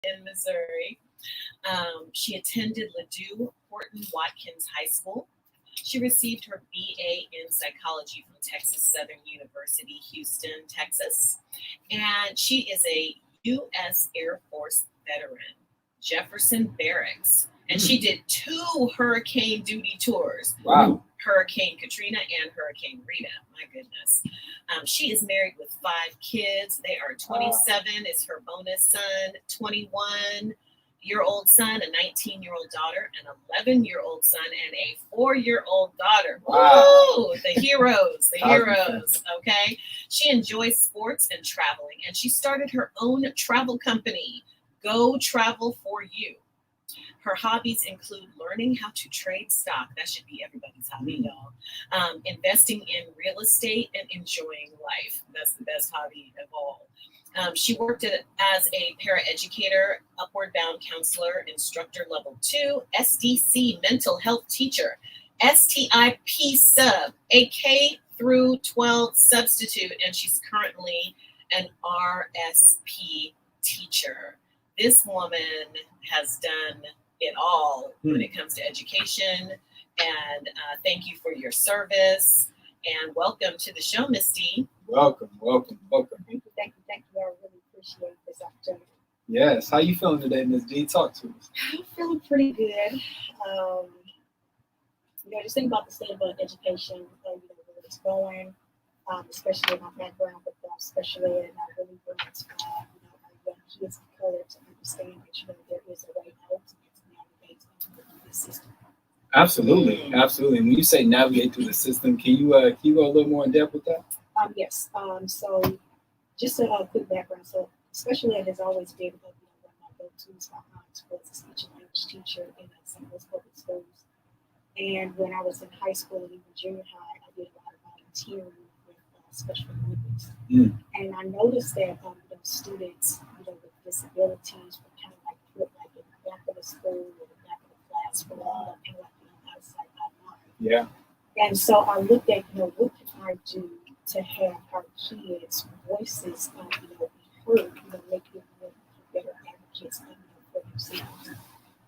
in Missouri. She attended Ladue, Horton, Watkins High School. She received her BA in psychology from Texas Southern University, Houston, Texas. And she is a U.S. Air Force veteran, Jefferson Barracks. And she did 2 hurricane duty tours. Wow. Hurricane Katrina and Hurricane Rita. My goodness. She is married with 5 kids. They are 27 is her bonus son, 21-year-old son, a 19-year-old daughter, an 11-year-old son, and a 4-year-old daughter. Wow. Woo! The heroes, okay? She enjoys sports and traveling, and she started her own travel company, Go Travel for You. Her hobbies include learning how to trade stock. That should be everybody's hobby, y'all. Investing in real estate and enjoying life. That's the best hobby of all. She worked as a paraeducator, upward bound counselor, instructor level 2, SDC mental health teacher, STIP sub, a K through 12 substitute, and she's currently an RSP teacher. This woman has done it all when it comes to education. And thank you for your service. And welcome to the show, Miss Dee. Welcome. Thank you. I really appreciate this opportunity. Yes. How you feeling today, Miss Dee? Talk to us. I'm feeling pretty good. Just think about the state of education, where it's going, especially in my background with special ed, and I really want our young kids of color to understand that there is a way out to navigate through the system. Absolutely. And when you say navigate through the system, can you go a little more in depth with that? Yes. So just a quick background. So special ed has always been one of my go-tos. My aunt was a speech and language teacher in St. Louis public schools. And when I was in high school and even junior high, I did a lot of volunteering with Special Olympics. And I noticed that students, with disabilities were kind of like put like in the back of the school or the back of the class for kind of like outside line. Yeah. And so I looked at, what can I do to have our kids' voices, be heard, make them better advocates for themselves.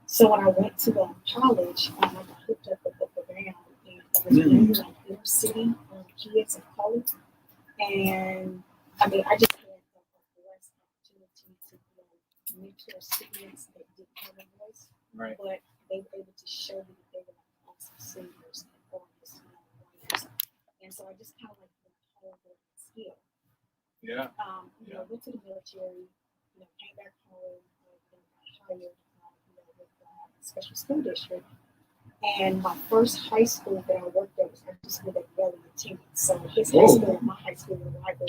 So when I went to college, I got hooked up with the program, and it was really like inner city kids of color. And I just had a blessed opportunity to mentor students that didn't have a voice, right, but they were able to show me that they were like awesome singers and artists and writers. And so I just kind of like honed that skill. Yeah. Went to the military, came back home, got hired, with special school district. And my first high school that I worked at was actually school that Nelly attended. So his high school and my high school were rival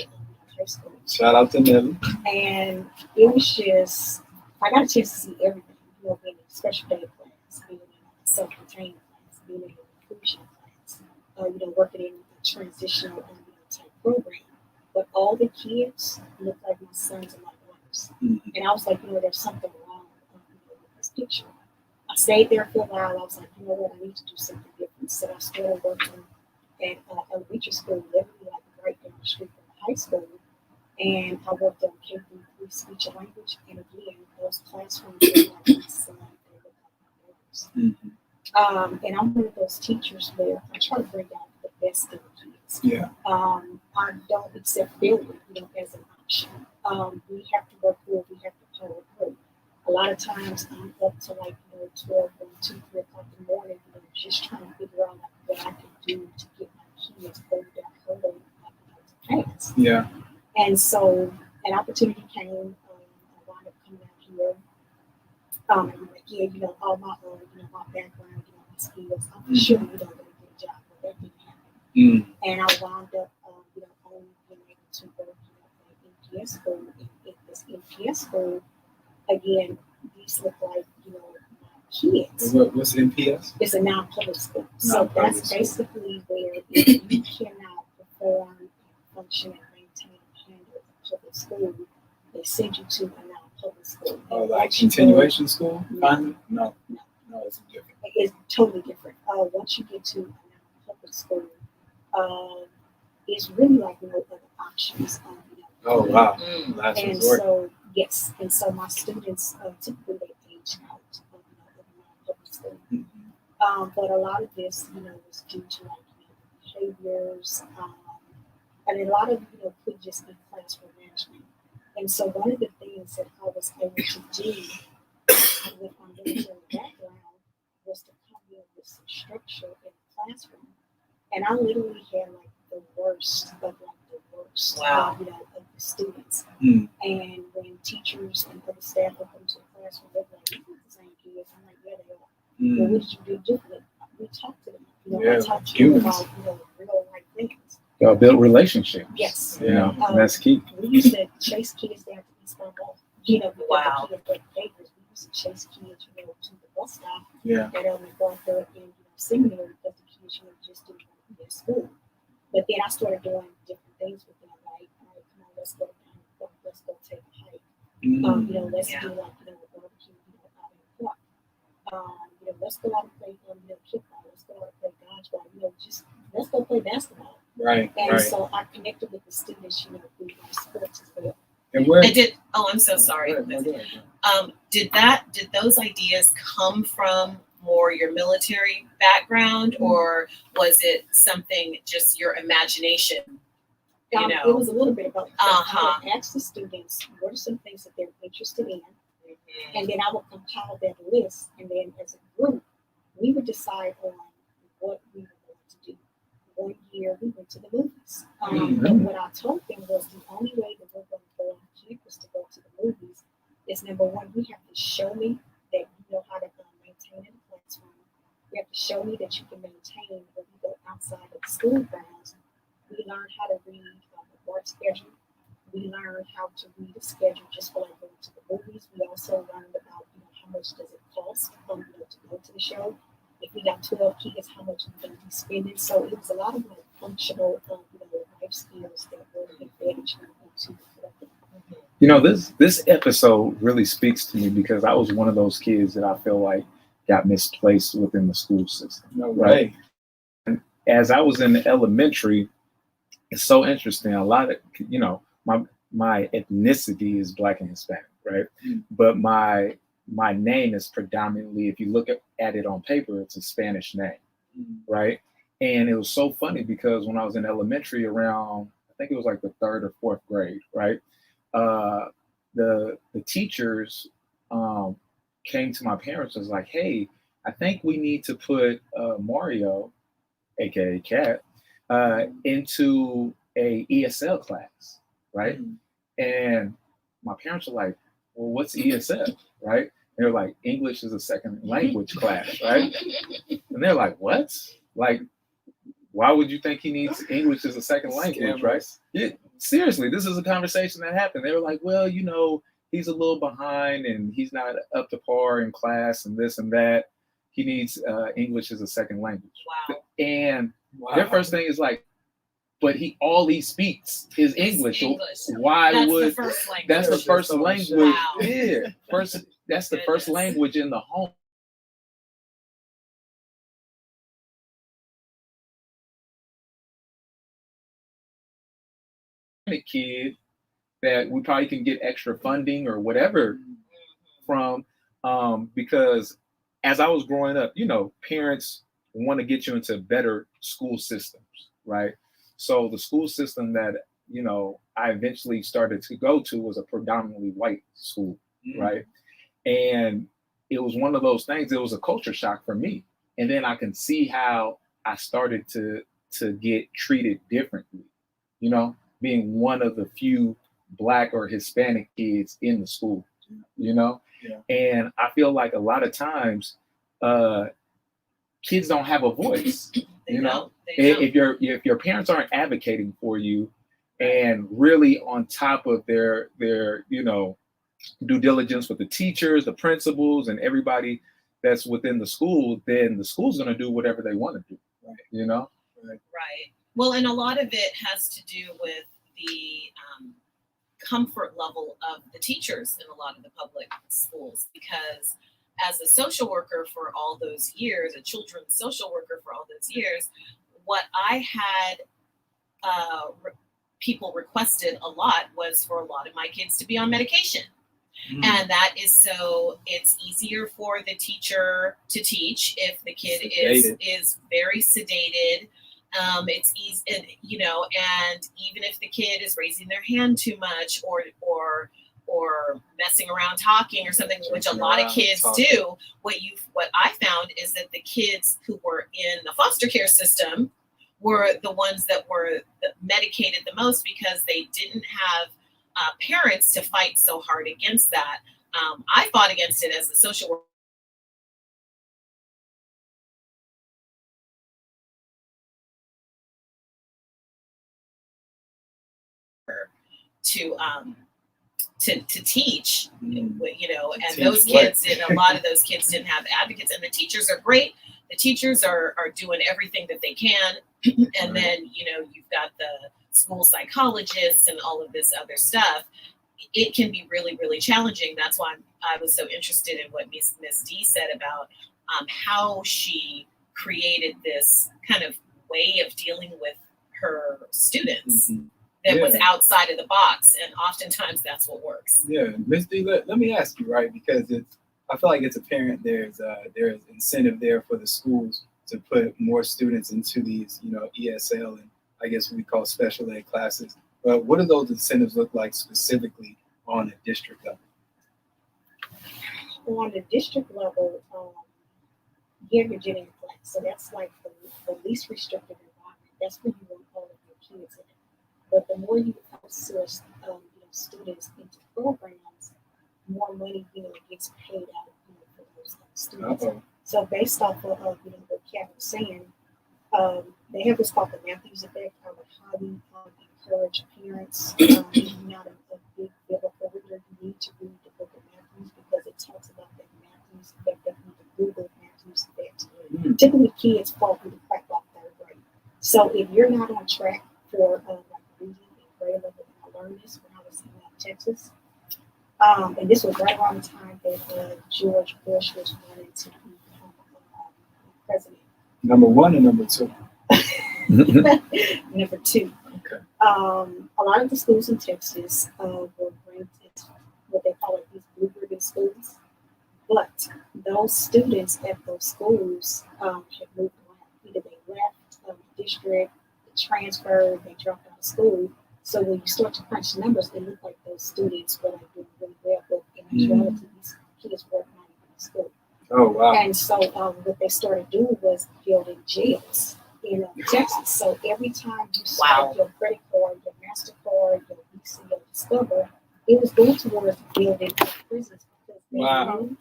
high school. Shout out to Nelly. And it was just, I got a chance to see everything, being in a special ed class, being in a self-contained class, being in an inclusion class, working in a transitional type program. But all the kids looked like my sons and my daughters. And I was like, there's something wrong with this picture. I stayed there for a while. I was like, I need to do something different. So I started working at elementary school, literally like right down the street from the high school. And I worked on K through 3 speech and language. And again, those classrooms were like my son, they looked like my daughters. And I'm one of those teachers where I try to bring out the best in the kids. Yeah. I don't accept failure, as an option. We have to work through it. We have to power through. A lot of times I'm up to 12, 1, 2, 3 o'clock in the morning, just trying to figure out what I can do to get my kids over that hurdle to pass. Yeah. And so an opportunity came. I wound up coming out here. And I'm like, yeah, all my my background, my skills. I'm for sure going to get a job, but that didn't happen. And I wound up, only being able to work at NPS school. And this NPS school, again, these look like, my kids. What's NPS? It's a non-public school. So that's basically where if you cannot perform, function, and maintain and handle a public school, they send you to a non-public school. Oh, like continuation school? No, it's different. It's totally different. Once you get to a non-public school, it's really like no other options. Oh, wow. And so Yes, and so my students typically they age out of public school. But a lot of this, was due to behaviors, and a lot of could just be classroom management. And so one of the things that I was able to do with my military background was to come in with some structure in the classroom. And I literally had the worst of the worst, Wow. Of the students. Mm. And when teachers and other staff would come to the classroom, they'd be like, "You the same kids." I'm like, "Yeah, they are." Well, what did you do differently? We talked to them. I talked to them about real life things. Build relationships. Yes. And that's key. We used to chase kids down to East Ball. Because Wow. the kids were behaviors. We used to chase kids, to the bus stop. Yeah. That Arthur and seminary because the kids, just didn't want to be in school. But then I started doing different things with them. Like, all right, come on, let's go down the park. Let's go take a hike. Let's do a barbecue, out in the park. Let's go out and play, kickball. Let's go out and play dodgeball. Just let's go play basketball. Right. And so I connected with the students, through sports as well. And where? I'm so sorry. Go ahead. Did those ideas come from more your military background, or was it something just your imagination? It was a little bit about Uh-huh. I would ask the students what are some things that they're interested in, and then I would compile that list, and then as a group, we would decide on what we were going to do. One year we went to the movies. But what I told them was the only way that we're going to go on campus to go to the movies is, number one, you have to show me that you know how to maintain in the classroom. You have to show me that you can maintain when you go outside of the school grounds. We learn how to read the board schedule. We learn how to read a schedule just for going to the movies. We also learned about how much does it cost to go to the show. If we got 12 kids, how much we're going to be spending. So it was a lot of functional life skills that were embedded into the This episode really speaks to me because I was one of those kids that I feel like got misplaced within the school system. No way. And as I was in elementary, it's so interesting. A lot of, my ethnicity is Black and Hispanic, right? But my name is predominantly, if you look at it on paper, it's a Spanish name, right? And it was so funny because when I was in elementary around, I think it was the 3rd or 4th grade, right? The teachers came to my parents and was like, "Hey, I think we need to put Mario, aka Cat, into a ESL class, right?" And my parents were like, "Well, what's ESL, right?" They're like, "English is a second language class, right?" And they're like, "What? Why would you think he needs English as a second language, right?" Yeah, seriously, this is a conversation that happened. They were like, "Well, he's a little behind and he's not up to par in class and this and that. He needs English as a second language." Wow. And their first thing is like, "But all he speaks is English. Why That's would the first language? that's the first language? Wow. Yeah, that's the first language in the home." Kid that we probably can get extra funding or whatever from, because as I was growing up, parents want to get you into better school systems, right? So the school system that I eventually started to go to was a predominantly white school, right? And it was one of those things. It was a culture shock for me, and then I can see how I started to get treated differently, being one of the few Black or Hispanic kids in the school, And I feel like a lot of times kids don't have a voice, If your parents aren't advocating for you and really on top of their due diligence with the teachers, the principals, and everybody that's within the school, then the school's going to do whatever they want to do, Right. Well, and a lot of it has to do with the comfort level of the teachers in a lot of the public schools, because as a social worker for all those years, a children's social worker for all those years, what I had people requested a lot was for a lot of my kids to be on medication. And that is so it's easier for the teacher to teach if the kid is very sedated. It's easy, and even if the kid is raising their hand too much or messing around talking or something, which a lot of kids do, what I found is that the kids who were in the foster care system were the ones that were medicated the most because they didn't have parents to fight so hard against that. I fought against it as a social worker. To teach, and those kids and a lot of those kids didn't have advocates, and the teachers are great. The teachers are doing everything that they can, and then you've got the school psychologists and all of this other stuff. It can be really, really challenging. That's why I was so interested in what Miss Dee said about how she created this kind of way of dealing with her students. That was outside of the box, and oftentimes that's what works. Yeah, Ms. D, let me ask you, right? Because I feel like it's apparent there's incentive there for the schools to put more students into these, ESL and I guess what we call special ed classes. But what do those incentives look like specifically on a district level? On the district level, you have your junior class, so that's like the least restrictive environment. That's where you want all of your kids in. But the more you outsource students into programs, more money gets paid out for those students. So based off of what Kevin was saying, they have what's called the Matthews effect, or the hobby encourage parents. Not a big biblical reader, you need to read the book of Matthews because it talks about that Matthews effect. That you can Google Matthews effect. Typically, kids fall through the crack by third grade. So if you're not on track for reading and grade level, and I learned this when I was in Texas. And this was right around the time that George Bush was running to become president. Number one or number two? Number two. Okay. A lot of the schools in Texas were ranked as what they call these blue ribbon schools. But those students at those schools had moved around. Either they left the district, transferred, they dropped out of school. So when you start to crunch the numbers, it looked like those students were doing really well, but in actuality, these kids were not even in school. Oh wow! And so what they started doing was building jails in Texas. So every time you swipe your credit card, your MasterCard, your Visa, your Discover, it was going towards building prisons because they knew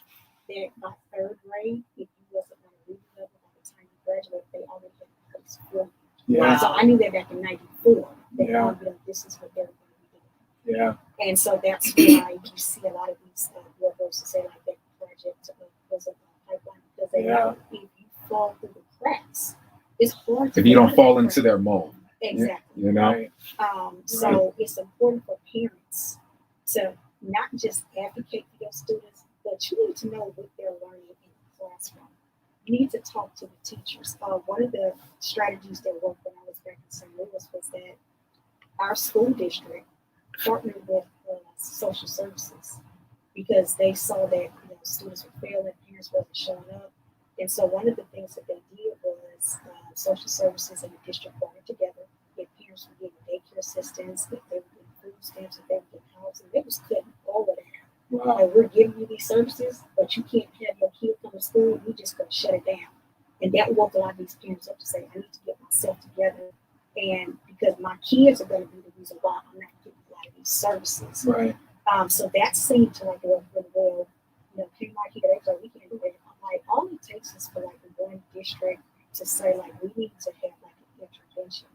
that by third grade, if you wasn't on a reading level by the time you graduate, they already had a place for you. Yeah. So I knew that back in '94. That this is what they're going to be doing. Yeah. And so that's why you see a lot of these workers say like that project was a pipeline because they know if you fall through the cracks, it's hard to if you don't fall into their mold. Exactly. So it's important for parents to not just advocate for your students, but you need to know what they're learning in the classroom. You need to talk to the teachers. One of the strategies that worked when I was back in St. Louis was that our school district partnered with social services because they saw that students were failing, parents wasn't showing up. And so one of the things that they did was social services and the district partnered together. If parents were getting daycare assistance, if they were getting food stamps, if they were getting housing, they was cutting all of that. Wow. Like, we're giving you these services, but you can't have your kid come to school. We just going to shut it down. And that woke a lot of these parents up to say, I need to get myself together. And because my kids are going to be the reason why I'm not getting a lot of these services. Right. So that seemed to work really well. Came like here, they was like, we can't do it. I'm like, all it takes is for one district to say we need to have an intervention.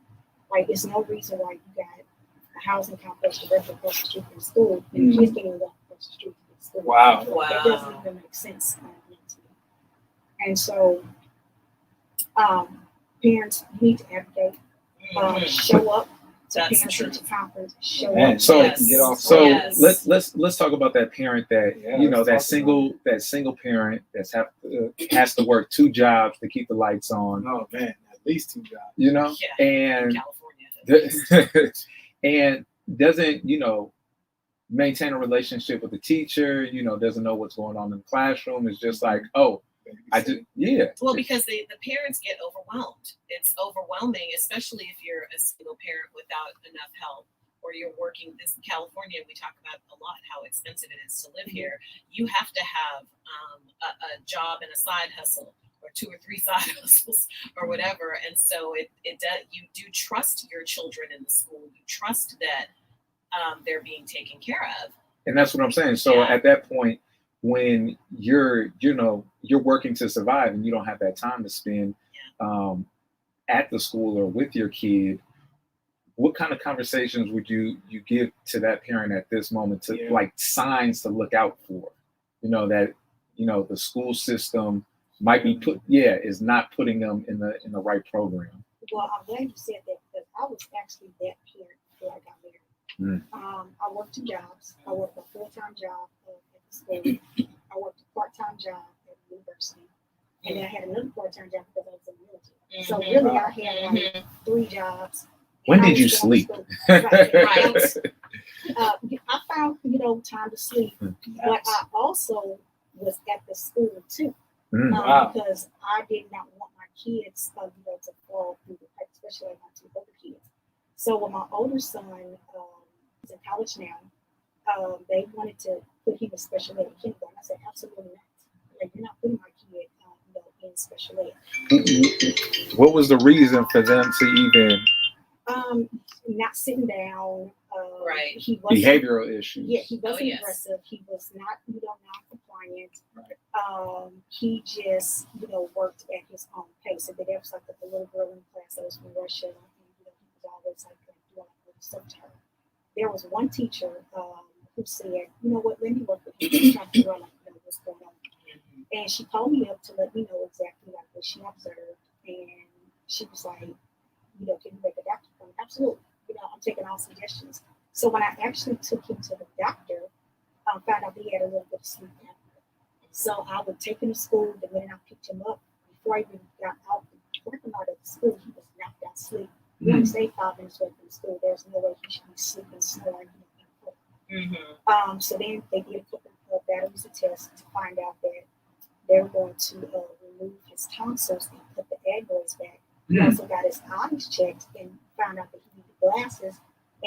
It's no reason why you got a housing complex directly across the street from school and kids can't even walk across the street from school. Wow. That doesn't even make sense to me. And so parents need to advocate. Show up to parent-teacher conference. Show up. Let's talk about that parent that that single parent that has to work 2 jobs to keep the lights on. Oh man, at least 2 jobs. And California, and doesn't maintain a relationship with the teacher, doesn't know what's going on in the classroom. It's just like, oh, yeah. Well, because the parents get overwhelmed. It's overwhelming, especially if you're a single parent without enough help, or you're working. This in California, we talk about a lot how expensive it is to live here. You have to have a job and a side hustle, or 2 or 3 side hustles, or whatever. And so it does. You do trust your children in the school. You trust that they're being taken care of. And that's what I'm saying. So at that point, when you're working to survive and you don't have that time to spend at the school or with your kid, what kind of conversations would you give to that parent at this moment to like signs to look out for? That the school system might be is not putting them in the right program. Well, I'm glad you said that, because I was actually that parent before I got married. I worked 2 jobs. I worked a full-time job at the school. I worked a part-time job at the university. And then I had another part-time job because I was in the military. So really I had like 3 jobs. When did you sleep? Right. I found, time to sleep. But I also was at the school too. Because I did not want my kids to fall through the cracks, especially my 2 older kids. So when my older son is in college now, they wanted to put him in special ed in kindergarten. I said, absolutely not. Like, you're not putting my kid in special ed. What was the reason for them to even? Not sitting down. Right. He wasn't, behavioral issues. Yeah, he wasn't aggressive. He was not, non-compliant. Right. He just, worked at his own pace. And then there was like a little girl in the class that was from Russia, and he was always like doing something to her. There was one teacher who said, you know what, let me work with him. Trying to figure out what's going on. And she called me up to let me know exactly like what she observed. And she was like, can you make a doctor for me? Absolutely. I'm taking all suggestions. So when I actually took him to the doctor, I found out he had a little bit of sleep apnea. So I would take him to school. The minute I picked him up, before I even got out of the school, he was knocked out asleep. We only stayed 5 minutes away from the school. There's no way he should be sleeping, snoring. So then they did a couple of batteries of tests to find out that they were going to remove his tonsils and put the adenoids back. He also got his eyes checked and found out that he needed glasses.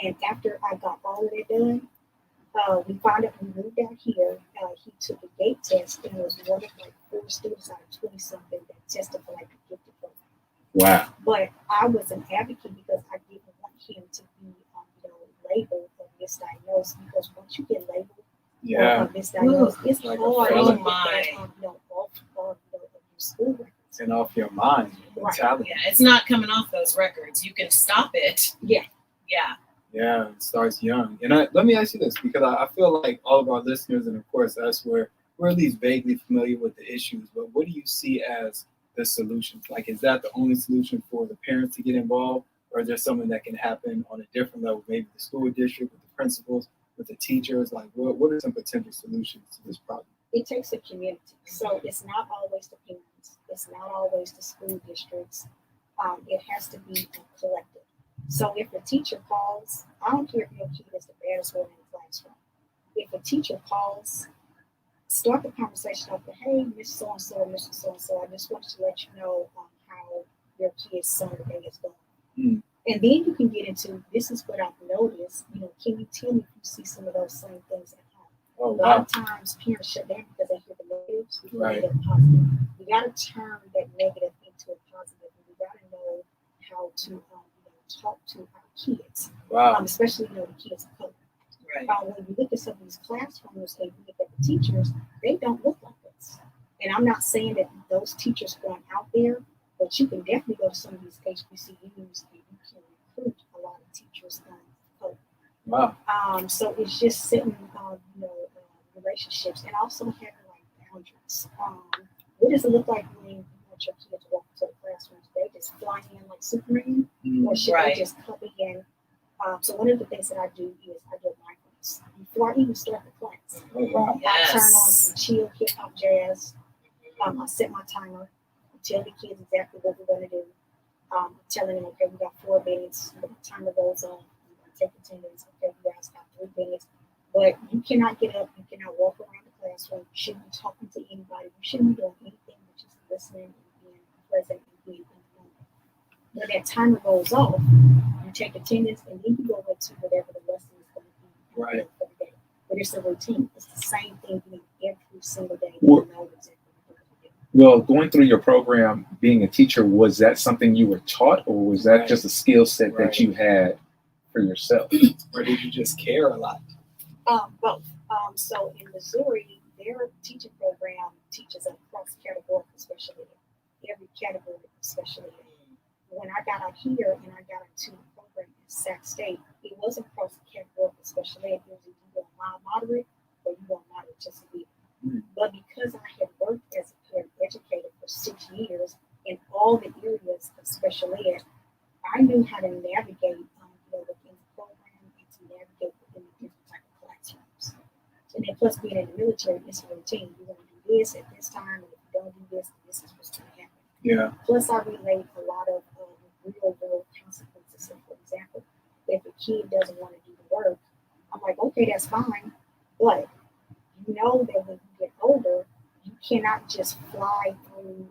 And after I got all of that done, we found out we moved out here. He took a gait test and was one of like 4 students out of 20 something that tested for like a gifted program. Wow. But I was an advocate because I didn't want him to be labeled or misdiagnosed, because once you get labeled or misdiagnosed, it's like hard to felony. get that off your school records. And off your mind. Mentality. Yeah, it's not coming off those records. You can stop it. Yeah. Yeah, it starts young. And let me ask you this, because I feel like all of our listeners, and of course us, we're at least vaguely familiar with the issues, but what do you see as the solutions? Like, is that the only solution for the parents to get involved, or is there something that can happen on a different level, maybe the school district, with the principals, with the teachers? Like, what are some potential solutions to this problem? It takes a community. So it's not always the parents. It's not always the school districts. It has to be collective. So if a teacher calls, I don't care if your kid is the baddest one in the classroom. If a teacher calls, start the conversation off with, hey, Miss So-and-so, Mr. So-and-so, I just wanted to let you know how your kid's summer day is going. And then you can get into, this is what I've noticed, can you tell me if you see some of those same things at home? A lot of times parents shut down because they hear the negatives before they hear the positive. We got to turn that negative into a positive, and we got to know how to talk to our kids, especially the kids of color. Right. When you look at some of these classrooms and you look at the teachers, they don't look like this. And I'm not saying that those teachers going out there, but you can definitely go to some of these HBCUs and you can recruit a lot of teachers of color. Wow. So it's just setting, relationships, and also having like boundaries. What does it look like when you want your kids to walk into the classrooms? They just fly in like Superman, or should they just come in? So one of the things that I do is I do mindfulness before I even start the class. I turn on some chill hip hop jazz. I set my timer. I tell the kids exactly what we're going to do. I'm telling them, okay, we got 4 minutes. The timer goes on. I'm going to take attendance. Okay, you guys got 3 minutes. But you cannot get up, you cannot walk around the classroom, you shouldn't be talking to anybody, you shouldn't be doing anything but just listening and being present and being in the moment. When that timer goes off, you take attendance and then you go into whatever the lesson is going to be Right. for the day. But it's a routine. It's the same thing every single day. Well- You know exactly what to do. Well, going through your program, being a teacher, was that something you were taught, or was that Right. just a skill set Right. that you had for yourself? Or did you just care a lot? Both. So in Missouri, their teaching program teaches a cross-categorical special ed. Every category of special ed. When I got out here and I got into the program at Sac State, it wasn't cross-categorical special ed. It was either you were mild moderate or you were moderate to severe. But because I had worked as a paraeducator for 6 years in all the areas of special ed, I knew how to navigate within the program and to navigate within the different type of classrooms. And then plus being in the military, it's a routine. You're going to do this at this time, and if you don't do this, then this is what's going to happen. Yeah. Plus, I relate a lot of real world consequences. So, for example, if a kid doesn't want to do the work, I'm like, okay, that's fine, but you know that when you get older, you cannot just fly through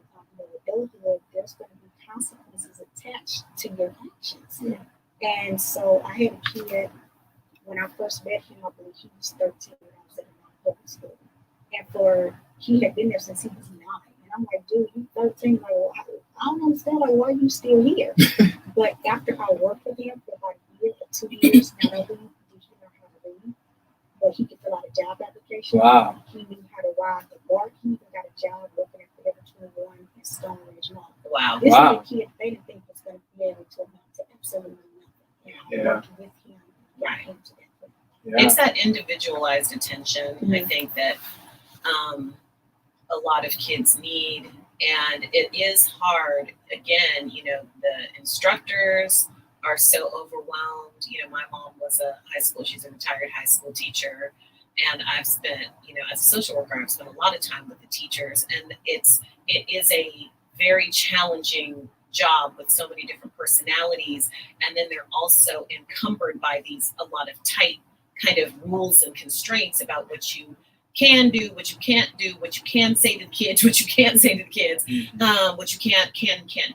adulthood. There's going to be consequences attached to your actions. Yeah. And so I had a kid, when I first met him, I believe he was 13 when I was at a public school. And he had been there since he was 9. And I'm like, dude, you 13, like, well, I don't understand, like, why are you still here? But after I worked with him for about a year or 2 years, not only did he learn how to read, but he could fill out a job application. Wow. He knew how to ride the BART. He even got a job working at Forever 21 in Stone Ridge Mall. Wow. This Wow. is a kid they didn't think was going to be able to amount to absolutely nothing. And I Yeah. worked with him and got him to that point. Yeah. It's that individualized attention, I think, that a lot of kids need. And it is hard. Again, the instructors are so overwhelmed. My mom was she's a retired high school teacher. And I've spent, as a social worker, I've spent a lot of time with the teachers. And it is a very challenging job with so many different personalities. And then they're also encumbered by a lot of tight kind of rules and constraints about what you can do, what you can't do, what you can say to the kids, what you can't say to the kids, what you can't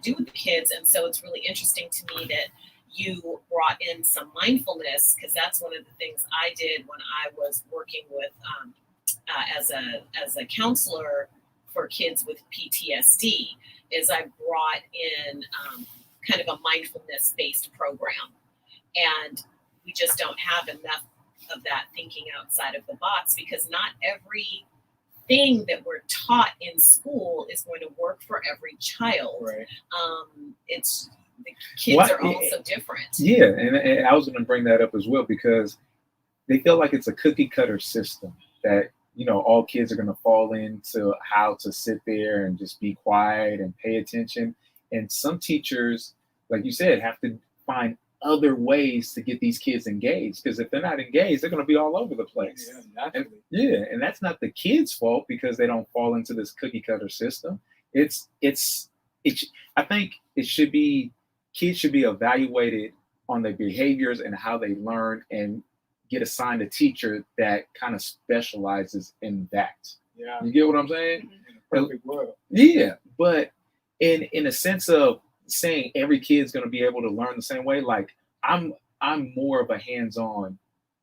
do with the kids. And so it's really interesting to me that you brought in some mindfulness, because that's one of the things I did when I was working with as a counselor for kids with PTSD, is I brought in kind of a mindfulness-based program. And we just don't have enough of that thinking outside of the box, because not every thing that we're taught in school is going to work for every child. Right. The kids are all so different. Yeah, and I was going to bring that up as well, because they feel like it's a cookie cutter system that, all kids are going to fall into how to sit there and just be quiet and pay attention. And some teachers, like you said, have to find other ways to get these kids engaged, because if they're not engaged, they're going to be all over the place. And that's not the kids' fault because they don't fall into this cookie cutter system. I think it should be, kids should be evaluated on their behaviors and how they learn, and get assigned a teacher that kind of specializes in that. Yeah. You get what I'm saying? In a perfect world. Yeah, but in a sense of saying every kid's going to be able to learn the same way, like I'm more of a hands-on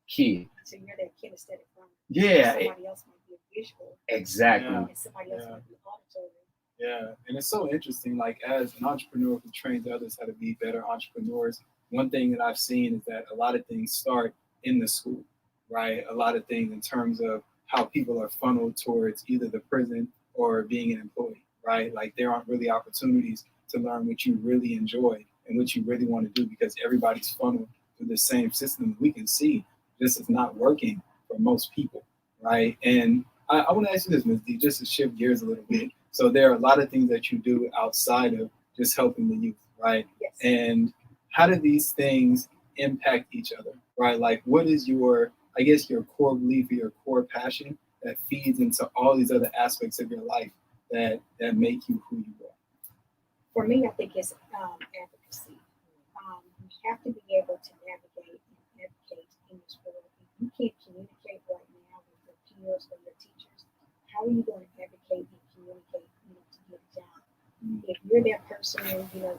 kid. So you're that kinesthetic learner. Yeah. Somebody else might be a visual. Exactly. Yeah. And somebody else might be auditory. Yeah, and it's so interesting. Like, as an entrepreneur who trains others how to be better entrepreneurs, one thing that I've seen is that a lot of things start in the school, right? A lot of things in terms of how people are funneled towards either the prison or being an employee, right? Like, there aren't really opportunities to learn what you really enjoy and what you really want to do, because everybody's funneled through the same system. We can see this is not working for most people, right? And I want to ask you this, Ms. D, just to shift gears a little bit. So there are a lot of things that you do outside of just helping the youth, right? Yes. And how do these things impact each other, right? Like, what is your core belief or your core passion that feeds into all these other aspects of your life that make you who you are? For me, I think it's advocacy. You have to be able to navigate and advocate in this world. If you can't communicate entrepreneurs or your teachers, how are you going to advocate and communicate, to get a job? If you're that person,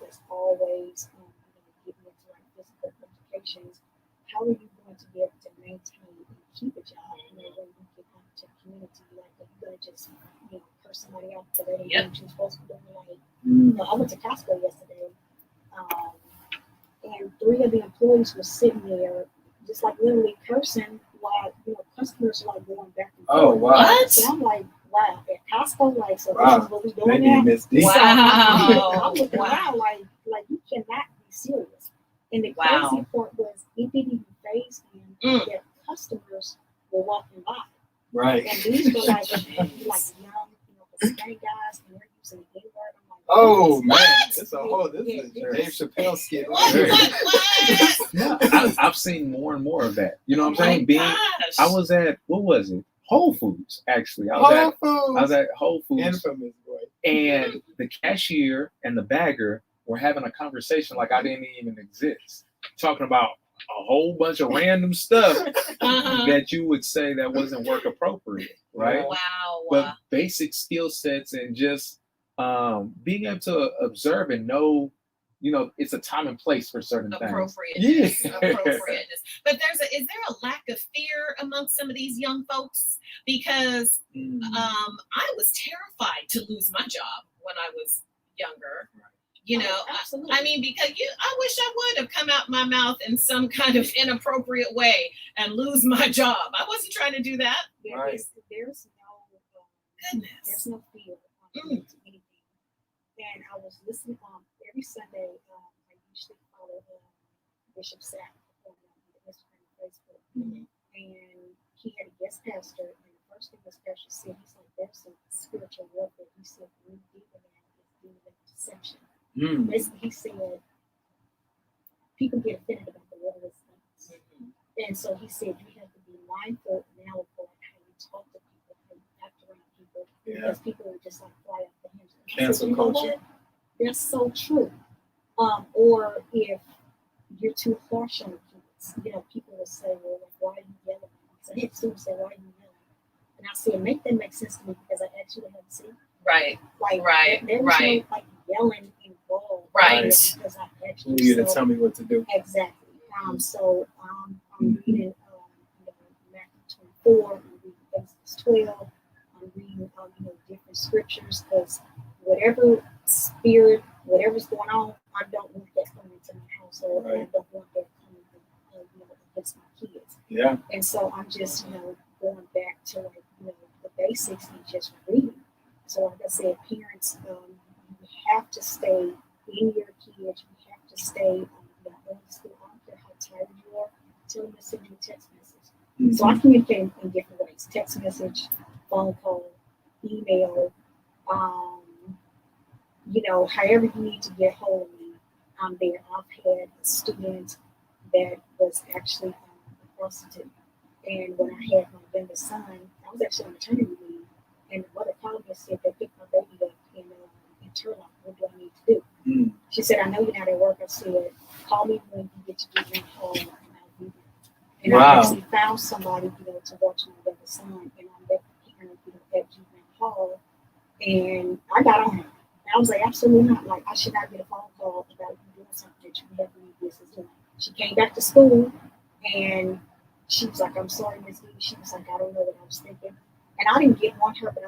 that's always, getting into like physical educations, how are you going to be able to maintain and keep a job, when you get out to the community? Like, are you going to just, curse somebody out for they didn't do what you're supposed to be doing? Like, I went to Costco yesterday, and 3 of the employees were sitting there just like literally cursing while, customers are like going back and forth. Oh, wow. What? So I'm like, wow, at Costco, like, so Wow. this is what we They doing need now? Miss D. So Wow. I'm looking Wow. around like you cannot be serious. And the Wow. crazy part was it didn't even faze him that customers were walking by. Right. And these were like young, Hispanic guys, and they're using the N-word. I'm like, Oh, what? man. This is a Dave Chappelle skit. What? I've seen more and more of that. You know what I'm Oh saying? my gosh. I was at, what was it? Whole Foods, actually. I was at Whole Foods, Infamous boy. and the cashier and the bagger were having a conversation like I didn't even exist, talking about a whole bunch of random stuff that you would say that wasn't work appropriate, right? Wow. But basic skill sets and just being able to observe and know, it's a time and place for certain things. Appropriateness. Yeah. Appropriateness. But is there a lack of fear amongst some of these young folks? Because I was terrified to lose my job when I was younger. Absolutely. I mean, because I wish I would have come out my mouth in some kind of inappropriate way and lose my job. I wasn't trying to do that. Right. There's Goodness. no fear to anything. And I was listening every Sunday. I usually follow Bishop Sapp on Instagram and Facebook, and he had a guest pastor. And the first thing this pastor said, he's like, "There's some spiritual warfare." He said, "We deeper than is demon deception." Basically, he said, people get offended about the wordless things, and so he said you have to be mindful now of how you talk to people, how you act around people, because people are just like fly off the hinges. Cancel culture. That's so true. Or if you're too harsh on the kids, people will say, "Well, like, why are you yelling?" So his students say, "Why are you yelling?" And I said, "Make that make sense to me because I actually have to see." Right. Like, Right. there was no like yelling involved. Right. Because I actually You to tell me what to do. Exactly. So I'm reading Matthew 24, I'm reading Exodus 12, I'm reading different scriptures, because whatever spirit, whatever's going on, I don't want that coming into my household. Right. I don't want that coming against my kids. Yeah. And so I'm just going back to the basics and just reading. So like I said, parents, you have to stay in your kids. You have to stay on school. I don't care how tired you are. Tell them to send you a text message. So I communicate in different ways: text message, phone call, email. However you need to get hold of me, I'm there. I've had a student that was actually a prostitute, and when I had my youngest son, I was actually on maternity leave. And the mother called me and said they picked my baby up in Turlock. What do I need to do? She said, "I know you're not at work." I said, "Call me when you get to Juvenile Hall, and I'll be there." And I actually found somebody, to watch my youngest son, and I met the parent, at Juvenile Hall, and I got on her. And I was like, absolutely not. Like, I should not get a phone call about you doing something that you never need this is doing. She came back to school, and she was like, "I'm sorry, Ms. D." She was like, "I don't know what I was thinking." And I didn't get on her, but I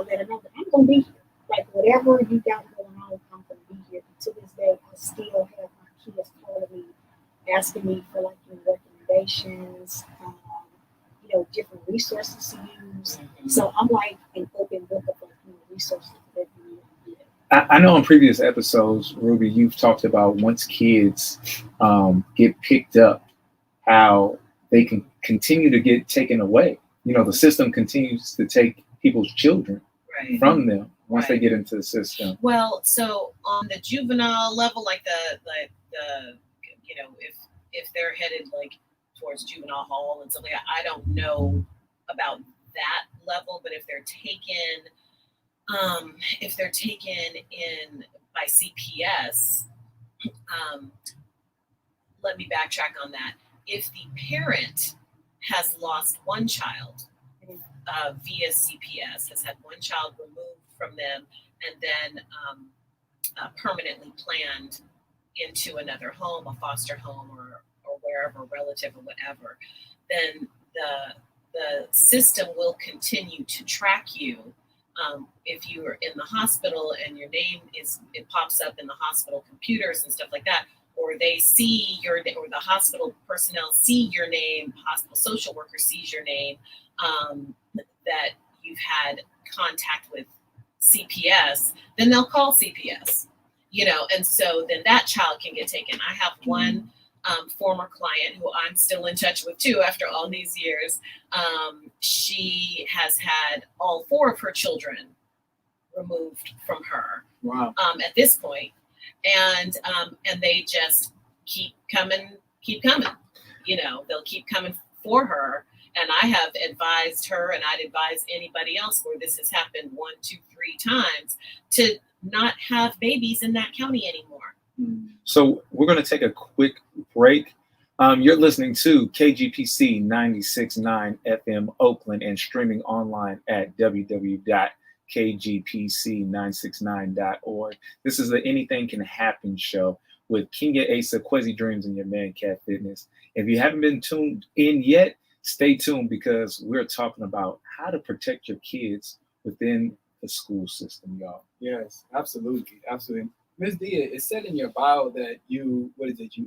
let her know that I'm going to be here. Like, whatever you got going on, I'm going to be here. And to this day, I still have my kids calling me, asking me for, recommendations, different resources to use. So I'm like an open book of, resources that we need. I know in previous episodes, Ruby, you've talked about once kids get picked up, how they can continue to get taken away. The system continues to take people's children from them once they get into the system. Well, so on the juvenile level, like the if they're headed towards juvenile hall and something, I don't know about that level, but if they're taken in by CPS, let me backtrack on that. If the parent has lost one child, via CPS, has had one child removed from them and then permanently planned into another home, a foster home or wherever, relative or whatever, then the system will continue to track you. If you are in the hospital and your name it pops up in the hospital computers and stuff like that, or they see or the hospital personnel see your name, hospital social worker sees your name, that you've had contact with CPS, then they'll call CPS, and so then that child can get taken. I have one former client who I'm still in touch with too after all these years. She has had all 4 of her children removed from her. Wow. At this point, and they just keep coming. They'll keep coming for her. And I have advised her, and I'd advise anybody else where this has happened 1, 2, 3 times, to not have babies in that county anymore. So we're going to take a quick break. You're listening to KGPC 96.9 FM Oakland and streaming online at www.kgpc969.org. This is the Anything Can Happen show with Kenya Asa, Quasi Dreams, and your man Cat Fitness. If you haven't been tuned in yet, stay tuned because we're talking about how to protect your kids within the school system, y'all. Yes, absolutely. Absolutely. Ms. Dee, it said in your bio that you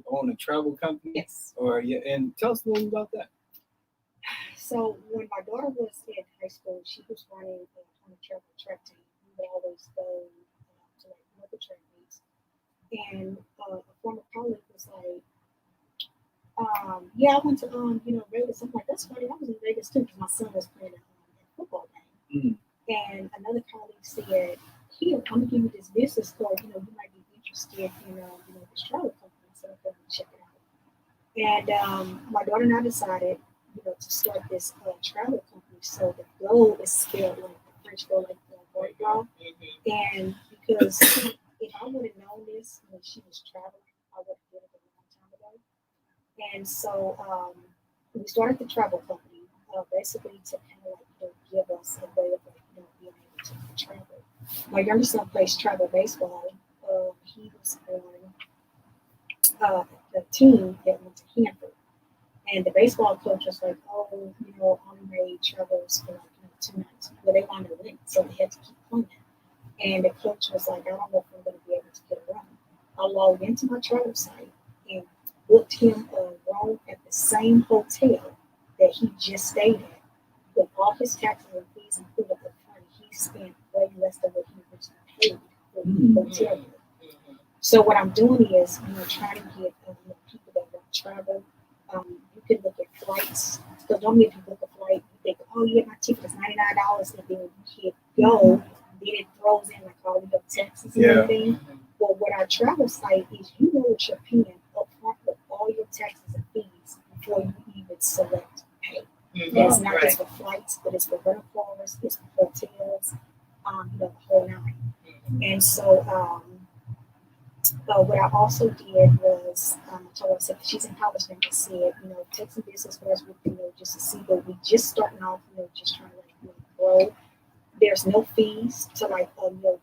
own a travel company? Yes. And tell us a little about that. So when my daughter was in high school, she was running on a travel track team. We would always go to local track meets. And a former colleague was like, I went to Vegas. I'm like, that's funny. I was in Vegas too because my son was playing a football game. And another colleague said, "Here, I'm gonna give you this business card. You might be interested in this travel company, so I'm gonna check it out." And my daughter and I decided, to start this travel company. So the GO is spelled like the French GO, like the Barracks. And because if I would have known this when she was traveling, I would have did it a long time ago. And so we started the travel company basically to kind of give us a way of being able to travel. My youngest son plays travel baseball. He was on the team that went to Hanford. And the baseball coach was like, only made travels for 2 nights. But they wanted to win, so they had to keep playing. And the coach was like, I don't know if I'm going to be able to get a run. I logged into my travel site and booked him a room at the same hotel that he just stayed at. With all his taxes and fees included up front, he spent way less than what he was paid for the hotel room. So what I'm doing is, trying to get people that want to travel. You can look at flights. Because normally if you book a flight, you think, my ticket is $99, and then you hit go, then it throws in all your taxes and everything. Well, what our travel site is, what you're paying up front with all your taxes and fees before you even select pay. It's not just for flights, but it's for rental cars, it's for hotels, the whole 9. And so what I also did was told her, she's in college now, I said, take some business cards with just to see, but we just starting off, just trying to grow. There's no fees to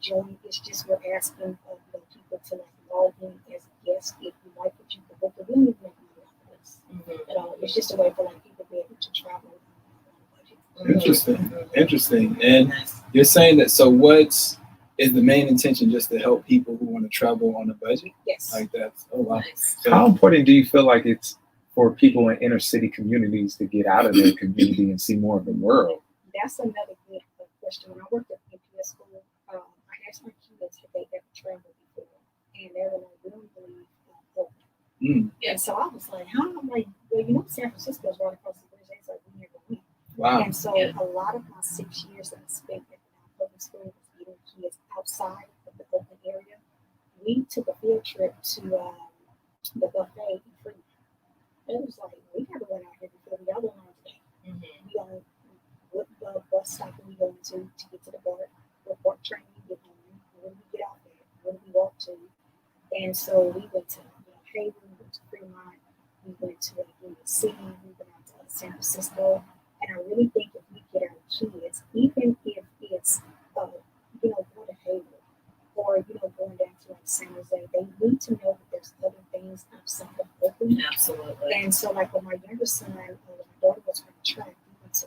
join. It's just we're asking people to log in as a guest. If you like what you can book, we don't even make money off of this. It's just a way for people to be able to travel on a budget. Interesting. And you're saying that. So is the main intention just to help people who want to travel on a budget? Yes. Like that. Oh wow. So how important do you feel like it's for people in inner city communities to get out of their community and see more of the world? That's another good question. When I worked at MPS school, I asked my kids if they ever traveled before, and they were like, "We don't believe Oakland." And so I was like, "How?" I'm like, "Well, San Francisco is right across the bridge." They said, "We never went." Wow. And so a lot of my 6 years that I spent at the public school was getting kids outside of the Oakland area. We took a field trip to the buffet in Fremont. It was like, we never went out here before. We all went on today. We on what bus stop are we going to get to the bar? What train we get on? Where do we get out there? Where do we walk to? And so we went to Haven, we went to Fremont, we went to City, we went out to San Francisco. And I really think if we get our kids San Jose, they need to know that there's other things outside of Oakland. Absolutely. And so, like with my younger son, when my daughter was running track, he went to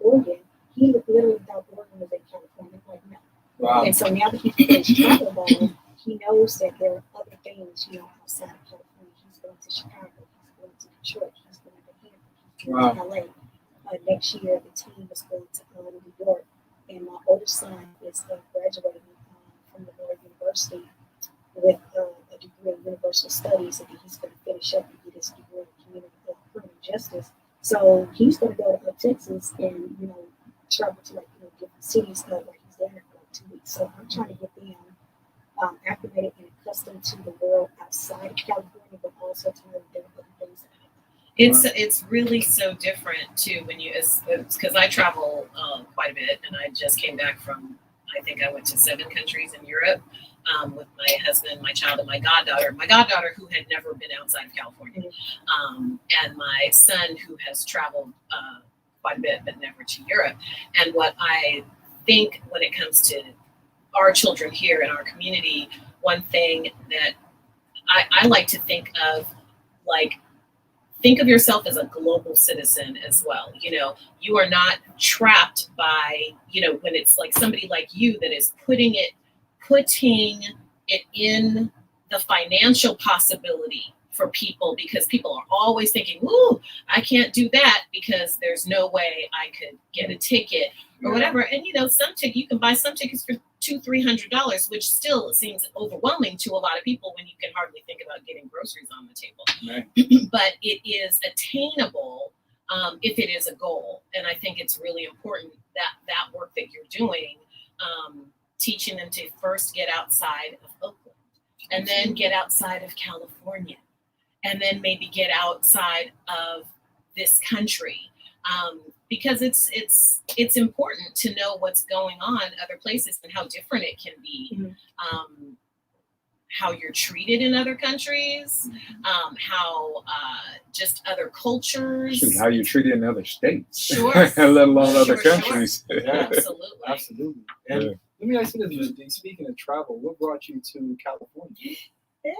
Oregon. He literally thought Oregon was in California. Like, no. Wow. And so now that he plays travel ball, he knows that there are other things, outside of California. He's going to Chicago. He's going to Detroit. He's going to Hampton. He's going to LA. Next year, the team is going to New York. And my oldest son is graduating from the Lord University with a degree in universal studies, and then he's going to finish up and get his degree in community criminal justice. So he's going to go to Texas and travel to different cities where he's there for 2 weeks. So I'm trying to get them acclimated and accustomed to the world outside of California, but also to know there are other things that happen. It's really so different too when you, because I travel quite a bit, and I just came back from, I think I went to 7 countries in Europe with my husband, my child, and my goddaughter. My goddaughter who had never been outside of California, and my son who has traveled quite a bit but never to Europe. And what I think when it comes to our children here in our community, one thing that I like to think of, think of yourself as a global citizen as well. You are not trapped by, when it's like somebody like you that is putting it in the financial possibility for people, because people are always thinking, ooh, I can't do that because there's no way I could get a ticket or whatever. And you can buy some tickets for $200-$300, which still seems overwhelming to a lot of people when you can hardly think about getting groceries on the table. Right. But it is attainable if it is a goal. And I think it's really important that work that you're doing, teaching them to first get outside of Oakland, and then get outside of California, and then maybe get outside of this country. Because it's important to know what's going on other places and how different it can be, how you're treated in other countries, how just other cultures. Shoot, how you're treated in other states, sure, let alone other Sure. countries. Yeah. Absolutely. And Yeah. let me ask you this, Dee. Speaking of travel, what brought you to California? Yeah.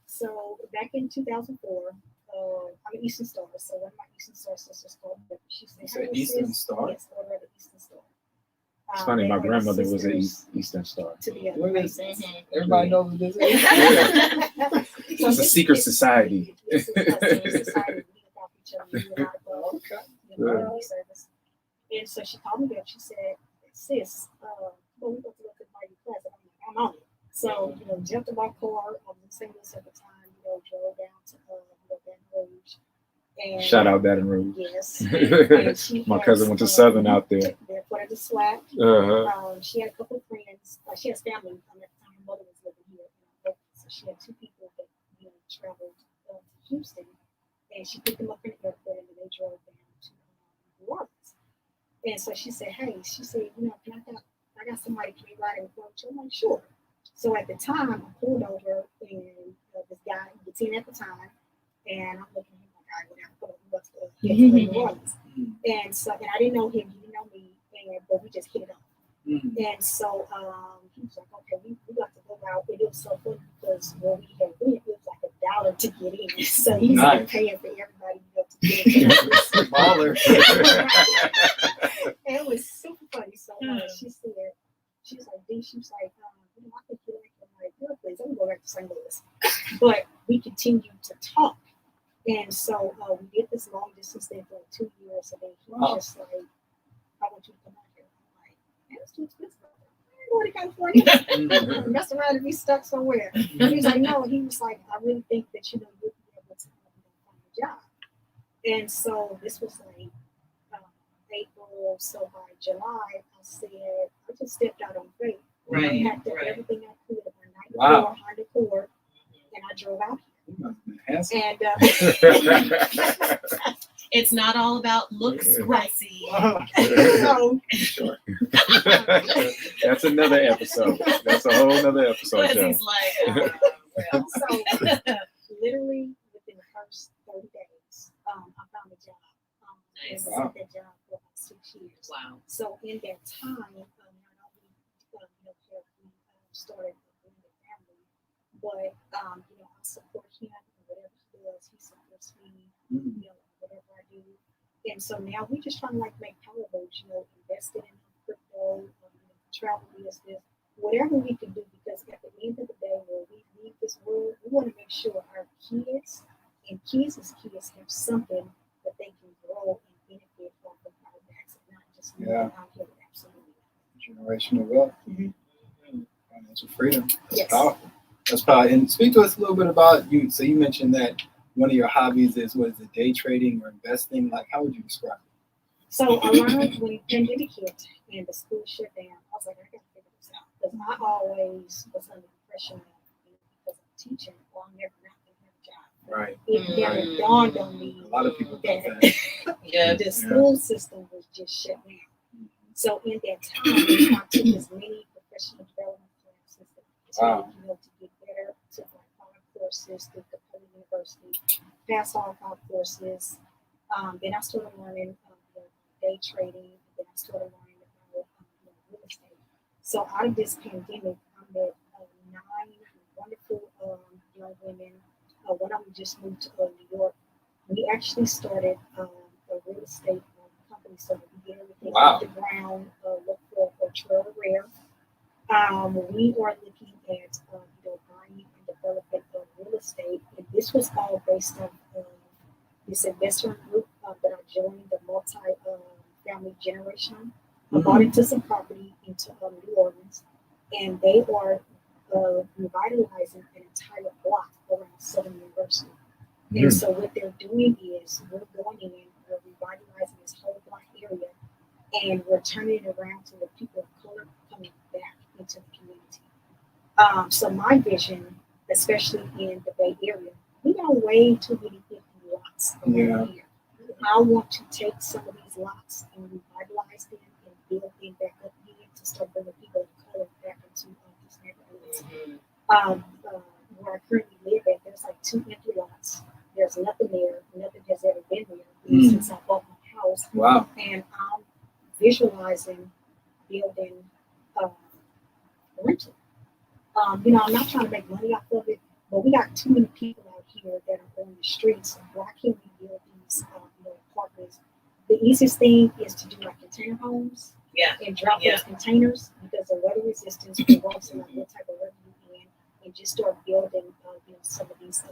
So back in 2004, I'm an Eastern Star. So one of my Eastern Star sisters called me. She said, You said "Hey, Eastern sis." Star? Yes, daughter of the Eastern Star. It's funny, They my are the grandmother was an sisters Eastern Star. to the other What is races. Everybody knows what this is? It's a secret society. It's a secret society. We look out for each other. We do a lot of Okay. community service. And so she called me up. She said, "Sis, well, we got to go to my class." And I'm like, "I'm on it." So, jumped in my car. I was in St. Louis at the time. Drove down to Baton Rouge. And, Shout out Baton Rouge. Yes. And she My has, cousin went to Southern out there. They're part of the SWAT. She had a couple of friends. She has family. At the time, her mother was living here. So she had 2 people that traveled to Houston, and she picked them up in the airport, and then they drove down to New Orleans. And so she said, "Hey," she said, I got somebody can you ride in the coach?" I'm like, "Sure." So at the time, I pulled over, and this guy gets in at the time, and I'm looking at him like, "All right, whatever, come on, let's go get to New Orleans." And so, and I didn't know him, he didn't know me, but we just hit it off. And so he was like, "Okay, we got to go out." And it was so funny because when we had went, it was like $1 to get in. So he's like paying for everybody to get in. Baller. And it was super funny. So she was like, "Dee," she was like, "I think you like him." I'm like, "Girl, please, I'm going to go back to St. Louis." But we continued to talk. And so we did this long distance thing for 2 years. And then he was just like, "I want you to come out here." I'm like, "Man, it's too expensive. I ain't going to California." Mess around and be stuck somewhere. And he was like, "No." He was like, "I really think that you'll be able to find a job." And so this was like April. So by July, I said, I just stepped out on faith. Right. I packed up everything I could of my 94 Honda Accord, and I drove out here. And it's not all about looks, Gracie. so, Sure. That's another episode. That's a whole other episode. Gracie's like, well. So literally within the first 30 days, I found a job. Nice. And was at that job for about 6 years. Wow. So in that time, not only we started a family, but you know, I support him in whatever he does. He supports me, you know, whatever I do. And so now we're just trying to like make power moves, you know, invested in crypto, you know, travel business, whatever we can do, because at the end of the day, when we leave this world, we want to make sure our kids and kids' kids have something that they can grow and benefit from the products, and not just living out here with absolutely Generational wealth, financial freedom. That's yes. powerful. That's powerful. And speak to us a little bit about you. So you mentioned that one of your hobbies is, what is it, day trading or investing? Like, how would you describe it? So I learned when the pandemic hit and the school shut down, I was like, I got to figure this out. Because I always was under the impression that, you know, because I'm teaching, well, I'm never not going to have a job. Right. It never dawned on me A lot of people think that Yeah. the school system was just shut down. So in that time, I took as many professional development classes that I could take, you know, to get better. I took like 5 courses through Capella University, passed all 5 courses. Then I started learning day trading, and then I started learning about you know, real estate. So out of this pandemic, I met 9 wonderful young women. One of them just moved to New York. We actually started a real estate company, so we get everything off the ground, look for ultra rare. We are looking at you know, buying and developing real estate, and this was all based on this investment group that I joined, the multi-family generation. I bought into some property into New Orleans, and they are revitalizing an entire block around Southern University. And so what they're doing is we're going in and revitalizing this whole block area, and we're turning it around to the people of color coming back into the community. So my vision, especially in the Bay Area, we got way too many empty lots around here. I want to take some of these lots and revitalize them and build them back up again to start bringing people of color back into these neighborhoods. Where I currently live at, there's like 2 empty lots. There's nothing there. Nothing has ever been there since I bought my house. Wow. And I'm visualizing building rental. You know, I'm not trying to make money off of it, but we got too many people out here that are on the streets. Why can't we build these you know, apartments? The easiest thing is to do like container homes and drop those containers, because the weather resistance regardless of like what type of weather you're in, and just start building you know, some of these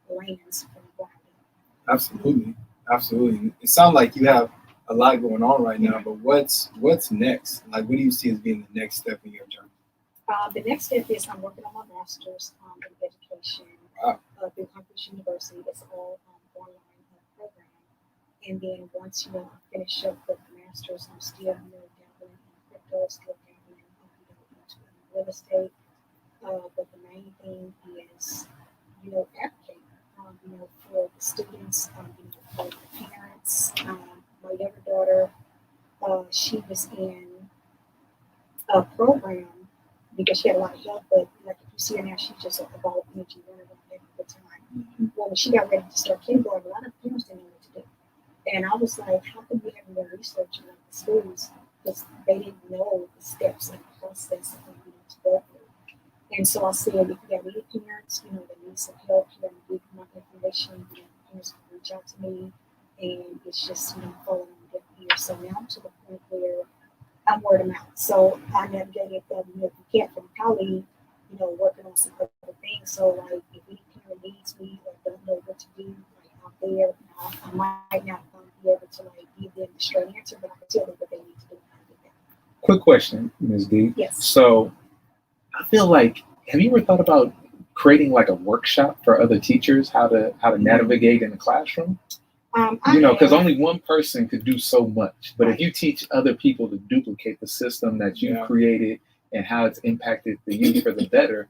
lands from the ground up. Absolutely. Absolutely. It sounds like you have a lot going on right now, but what's next? Like, what do you see as being the next step in your journey? The next step is I'm working on my master's in education through Watkins University. It's all online program. And then once, you know, I finish up with the master's, I'm still, you know, dabbling in crypto, still dabbling into real estate. But the main thing is, you know, advocating, you know, for the students, you know, for the parents. My younger daughter, she was in a program because she had a lot of help, but like if you see her now, she's just a ball of energy running around every good time. Well, when she got ready to start kindergarten, a lot of parents didn't know what to do. And I was like, how come we haven't been researching like the schools? Because they didn't know the steps and the process you know, to go through. And so I said, if you got any parents, you know, that need some help, you know, give my information, you know, parents can reach out to me. And it's just, you know, falling on deaf ears. So now I'm to the point where I'm word of mouth. So I navigated the can't from colleague, you know, working on some other things. So like if any parent needs me or don't know what to do, like I'm there. I might not be able to like give them the straight answer, but I can tell them what they need to do. Quick question, Ms. D. Yes. So I feel like, have you ever thought about creating like a workshop for other teachers, how to navigate in the classroom? You know, because only one person could do so much. But if you teach other people to duplicate the system that you created and how it's impacted the youth for the better,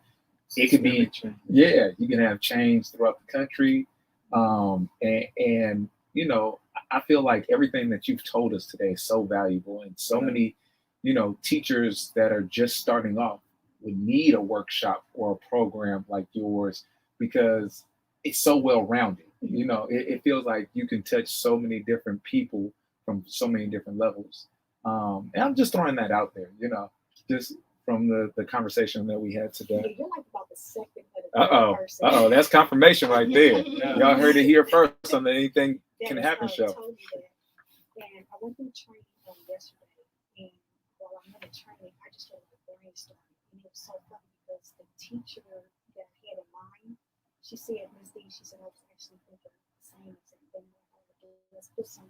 it could be, you can have change throughout the country. And, you know, I feel like everything that you've told us today is so valuable, and so many, you know, teachers that are just starting off would need a workshop or a program like yours, because it's so well-rounded. You know, it feels like you can touch so many different people from so many different levels. And I'm just throwing that out there, you know, just from the conversation that we had today. You're like about the second of the person. That's confirmation right there. Yeah. Y'all heard it here first on the Anything That Can was, Happen show. told you that. And I went through training yesterday, and while I'm in the training, I just started brainstorming. And it was so funny because the teacher that I had in mind, she said, Ms. D, she said, I was actually thinking the same exact thing. Let's put some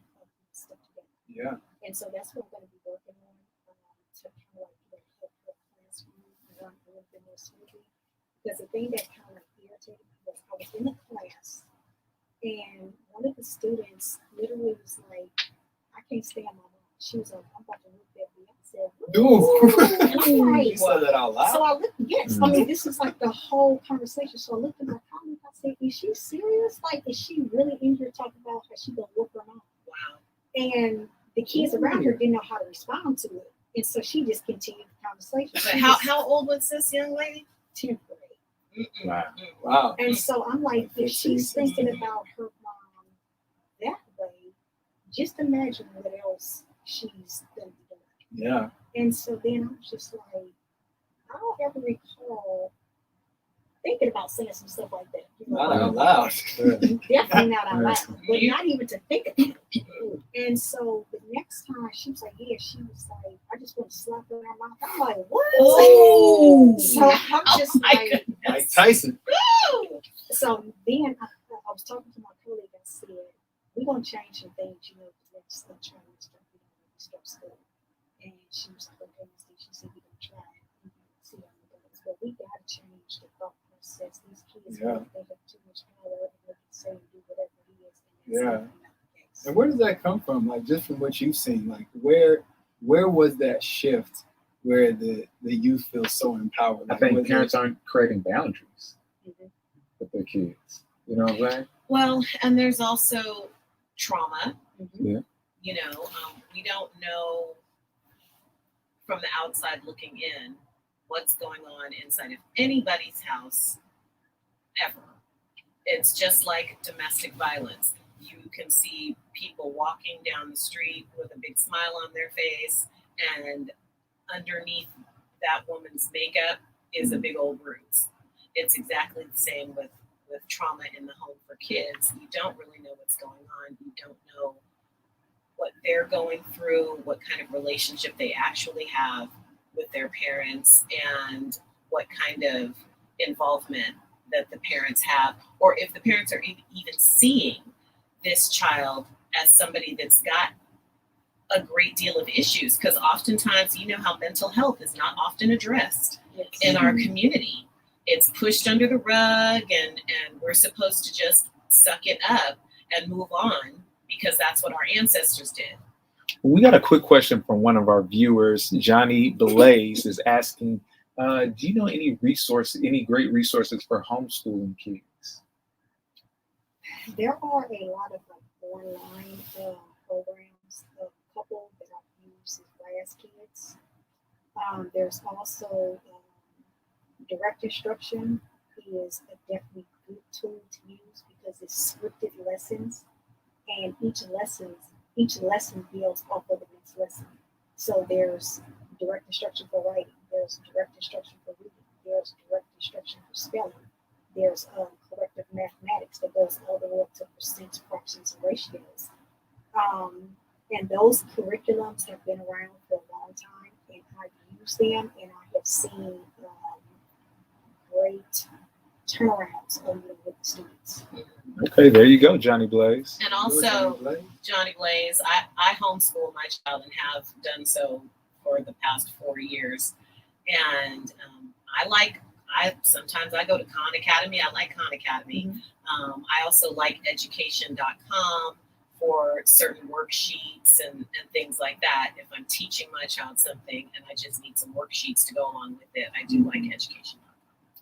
stuff together. Yeah. And so that's what I'm going to be working on to kind of like help the classroom run a little bit more smoothly. Because the thing that kind of irritated me was I was in the class, and one of the students literally was like, I can't stand my mom. She was like, I'm about to look at me. I said, Dude. You said that out loud? So I looked, yes. I mean, this is like the whole conversation. So I looked at my colleague. I said, is she serious? Like, is she really in here talking about how she going to whoop her mom? Wow. And the kids around her didn't know how to respond to it. And so she just continued the conversation. But how old was this young lady? 10th grade. Wow. Wow. And so I'm like, if she's 15, thinking about her mom that way, just imagine what else she's going to be doing. Yeah. And so then I was just like, I don't ever recall thinking about saying some stuff like that. You know, Not out loud. definitely not out loud, but Yeah. not even to think of it. And so the next time she was like, yeah, she was like, I just want to slap her in her mouth. I'm like, what? Oh. So I'm just like, Mike Tyson. so then I was talking to my colleague and said, we're going to change some things, you know, the next training stuff, you know, when we start school. And she was like, okay, she said, we're going to try it. See how it goes. But we got to change the thought process. These kids, Yeah. they have too much power and they can say and do whatever it is. And Yeah. that's not the case. And where does that come from? Like, just from what you've seen, like, where was that shift where the youth feel so empowered? I Like, think was parents aren't creating boundaries Mhm. with their kids. You know what I'm saying? Well, and there's also trauma. Mhm. Yeah. You know, we don't know from the outside looking in what's going on inside of anybody's house ever. It's just like domestic violence. You can see people walking down the street with a big smile on their face, and underneath that woman's makeup is a big old bruise. It's exactly the same with trauma in the home for kids. You don't really know what's going on. You don't know what they're going through, what kind of relationship they actually have with their parents, and what kind of involvement that the parents have, or if the parents are even seeing this child as somebody that's got a great deal of issues, because oftentimes, you know how mental health is not often addressed Yes. in our community. It's pushed under the rug, and we're supposed to just suck it up and move on because that's what our ancestors did. We got a quick question from one of our viewers. Johnny Blaze is asking, do you know any great resources for homeschooling kids? There are a lot of like online programs. A couple that I've used is Glass Kids. There's also direct instruction is a definitely good tool to use because it's scripted lessons, and each lesson builds off of the next lesson. So there's direct instruction for writing, there's direct instruction for reading, there's direct instruction for spelling, there's corrective mathematics that goes all the way up to percents, fractions, and ratios. And those curriculums have been around for a long time, and I've used them, and I have seen great turnarounds with the students. Okay, there you go, Johnny Blaze. And also, Johnny Blaze, I homeschool my child and have done so for the past 4 years. And sometimes I go to Khan Academy. I like Khan Academy. Mm-hmm. I also like education.com for certain worksheets and things like that. If I'm teaching my child something and I just need some worksheets to go along with it, I do like education.com.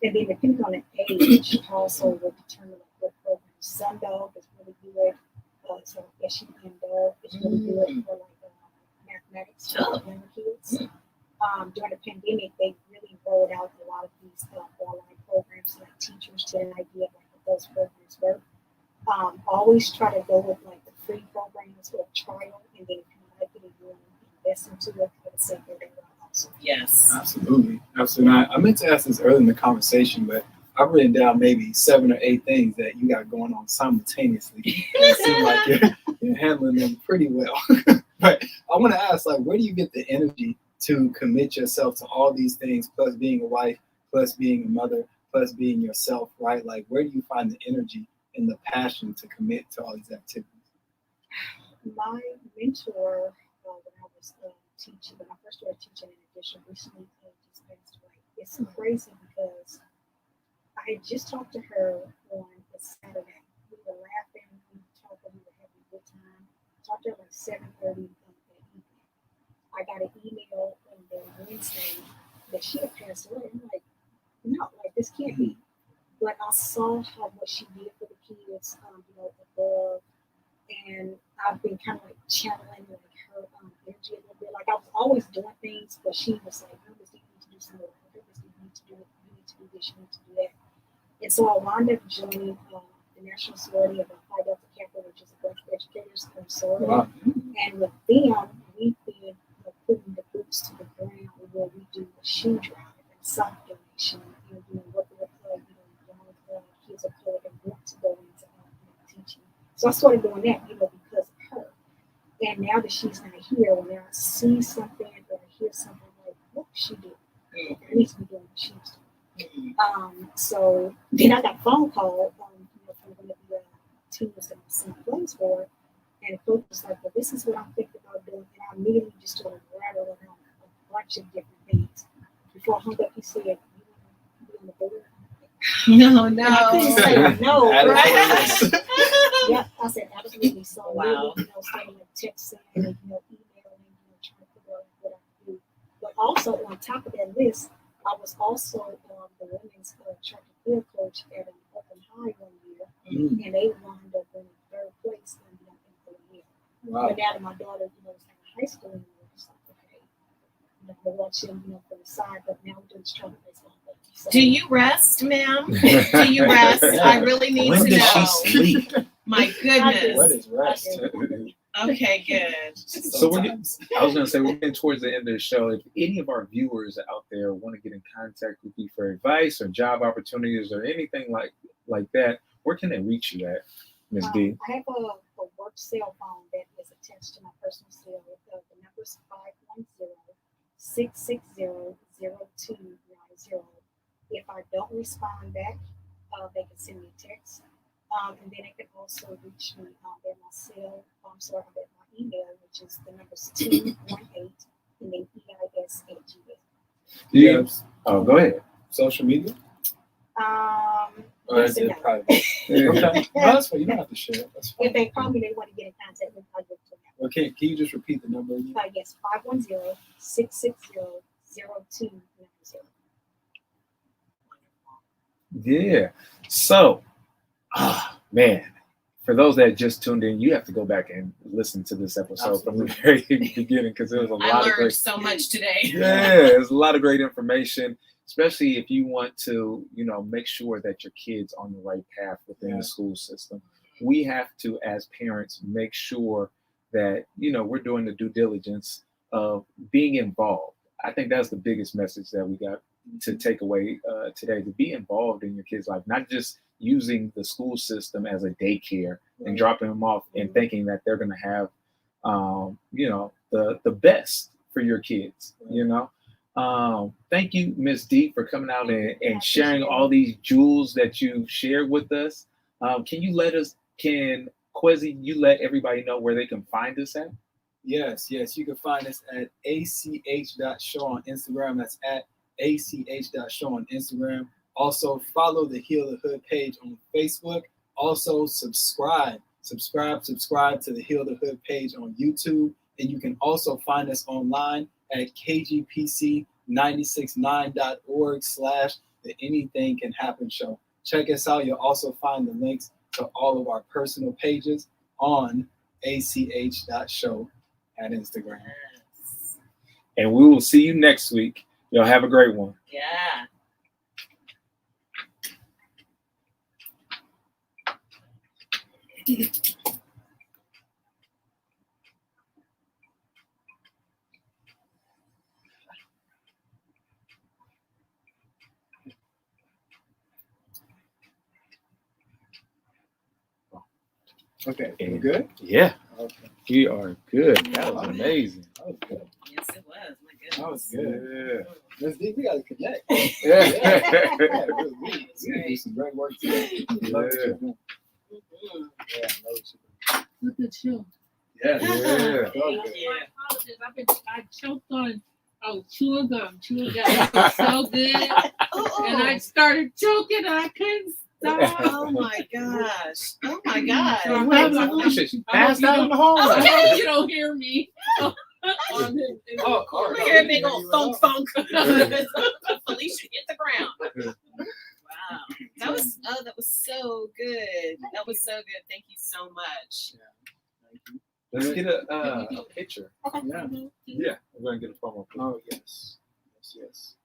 And then depending on the age, also will determine what program. Sundog is really good. So SUN is really good for like mathematics for younger kids. During the pandemic, they really rolled out a lot of these online programs, so like teachers get an idea of like what those programs work. Always try to go with like the free programs or trial, and then if you like it and you want to invest into it, I would say go there also. Yes. Absolutely. I meant to ask this early in the conversation, but I've written down maybe 7 or 8 things that you got going on simultaneously. And it seems like you're handling them pretty well. But I want to ask, like, where do you get the energy to commit yourself to all these things, plus being a wife, plus being a mother, plus being yourself, right? Like, where do you find the energy and the passion to commit to all these activities? My mentor, when I was teaching, when I first started teaching in addition, recently just passed away. It's crazy because I had just talked to her on a Saturday. We were laughing, we were talking, we were having a good time. Talked to her like 7:30 that evening. I got an email on the Wednesday that she had passed away. I'm like, no, like this can't be. But I saw how what she did for the kids, above, and I've been kind of like channeling like her energy a little bit. Like I was always doing things, but she was like, no, this you need to do some more. This you need to do it. You need to do this. You need to do that. And so I wound up joining the National Sorority of the Phi Delta Kappa, which is a bunch of educators in sorority. Wow. And with them, we've been putting the boots to the ground where we do a shoe drive and sock donation and working with young kids of color that want to go into teaching. So I started doing that, because of her. And now that she's not here, when I see something or I hear something like, what she did, I need to be doing what she was doing. So then I got a phone call from one of the teams that I'm sent plays for, and the coach was like, well, this is what I'm thinking about doing. And I immediately just started rattling on a bunch of different things. Before I hung up, he said, you want to be on the board? No. And I couldn't say no, right? Yeah, I said absolutely. So Wow. starting texting and emailing, trying to figure out what I can do. But also on top of that list, I was also the women's track and field coach at an open high one year, and they wound up in 3rd place in the year. Wow. But now that my daughter, is in high school, it's like, okay, I'm gonna watch them, from the side. But now I'm doing track and baseball. So, Do you rest, ma'am? Do you rest? I really need When to does know. she sleep? My What goodness. is rest? Okay, good. So I was going to say, we're getting towards the end of the show. If any of our viewers out there want to get in contact with you for advice or job opportunities or anything like that, where can they reach you at, Ms. D? I have a work cell phone that is attached to my personal cell. The number is 510-660-0290. If I don't respond back, they can send me a text. And then they can also reach me at my cell, at my email, which is the number's 218 and then EIS@gmail. Yeah. Oh, go ahead. Social media? Or Yes is and it no. private? Okay. No, that's fine. You don't have to share it. That's fine. If they call me, they want to get in contact with me, I'll give it to them. Okay, can you just repeat the number again? Yes, 510-660-0290. Yeah. So, man, for those that just tuned in, you have to go back and listen to this episode from the very beginning because there was a I lot of learned great. so much today. Yeah, there's a lot of great information, especially if you want to, make sure that your kid's on the right path within the school system. We have to, as parents, make sure that, we're doing the due diligence of being involved. I think that's the biggest message that we got to take away today, to be involved in your kids' life, not just using the school system as a daycare and dropping them off and thinking that they're going to have, the best for your kids, Thank you, Ms. D, for coming out and sharing all these jewels that you shared with us. Can Kwesi, you let everybody know where they can find us at? Yes. You can find us at ach.show on Instagram. That's at ach.show on Instagram. Also, follow the Heal the Hood page on Facebook. Also, subscribe to the Heal the Hood page on YouTube. And you can also find us online at kgpc969.org/the Anything Can Happen show. Check us out. You'll also find the links to all of our personal pages on ach.show at Instagram. And we will see you next week. Y'all have a great one. Yeah. Okay, And- you good? Yeah, Okay, we are good. That was amazing. that was good. Yes, it was. My goodness. That was good. Yeah. Let's do. We gotta connect. Yeah. Yeah, we do some great work today. Love what you're doing. Mhm. Yeah, I love what you're doing. Look at you. Yeah. Yeah. Thank you. My apologies. I choked on chewing gum. Chewing gum. It was so good. And I started choking and I couldn't stop. Oh my gosh. Oh my gosh. So What happened to Felicia? She passed out in the hallway. You don't hear me. Oh, we hear a big old thunk thunk. Felicia hit the ground. Wow. That was so good. That was so good. Thank you so much. Let's get a picture. Yeah. Yeah, we're gonna get a promo. Oh yes. Yes.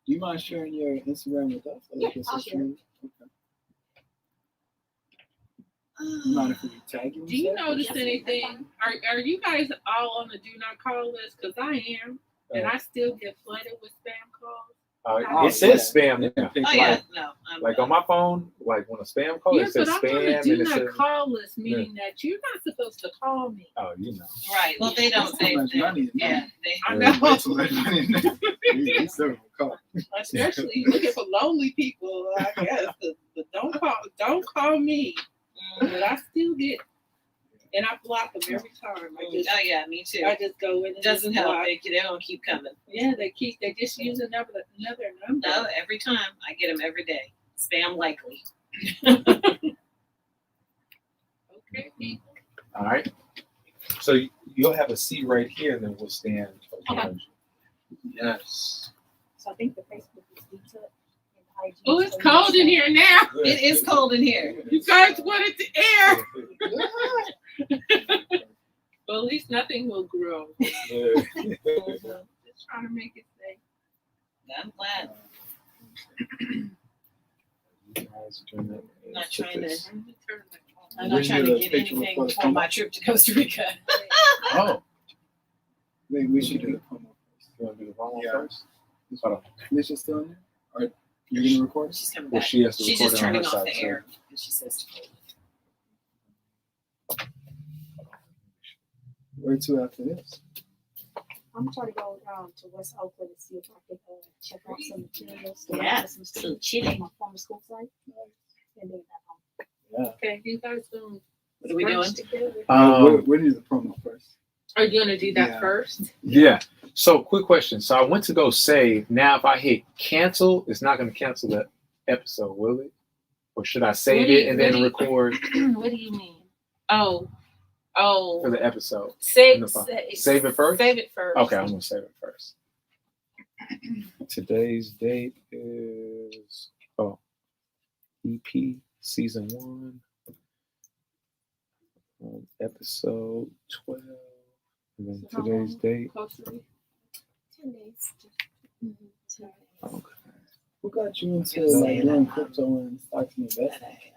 Do you mind sharing your Instagram with us? Yeah, Your I'll social share. media? Okay. You mind if we tag you? Do you notice anything? Are you guys all on the do not call list? Because I am. And I still get flooded with spam calls. Oh, It says yeah. spam. Yeah. Oh yeah, no. I'm Like on my phone, like when a spam call, Yeah, it says but I'm on spam the and do it not says, call list, meaning that you're not supposed to call me. oh, you know. right. Well, they don't. That's too much money in Yeah, there. they. I Yeah. know. Way too much money in there. We still don't call. Especially looking for lonely people, I guess. But don't call me. Mm. But I still get, and I block them every time. Oh yeah, me too. I just go in and It doesn't just help. block. They don't keep coming. Yeah, they just use another number. No, every time I get them every day. Spam likely. Okay, people. All right. So you'll have a seat right here, and then we'll stand around you. Yes. So I think the Facebook is Dee Tucker and IG. Oh, it's cold in here now. It is cold in here. You guys wanted the air. Well, at least nothing will grow. Yeah. Just trying to make it safe. I'm glad. You guys are doing that. I'm not trying to. Let me turn that on. I'm not trying to get anything for my trip to Costa Rica. Oh, Maybe we should do the promo first. you want to do the wrong one Yeah. first? Hold on. Felicia's still in there? Or you're gonna record? She's coming Well, back. she has to She's record just it on her turning off side, the so- air. And she says to hold it. Where to after this? I'm trying to go to West Oakland and see if I can check out some materials. Yeah, some some students chili. on my former school site. And then Yeah. Okay, you guys doing? What are we doing? together. We'll do the promo first. Are you gonna do that Yeah. first? Yeah. So, quick question. So, I went to go save. Now, if I hit cancel, it's not going to cancel the episode, will it? Or should I save What do you- it and then what do you- record What do you mean? Oh. for the episode? Save, No problem. Save it first? Save it first. Okay, I'm going to save it first. Today's date is EP season 1, episode 12. And then So how today's long? date. Costa Rica? 10 days. Okay. Who got you into Yeah. doing crypto and stocks and That investing? I,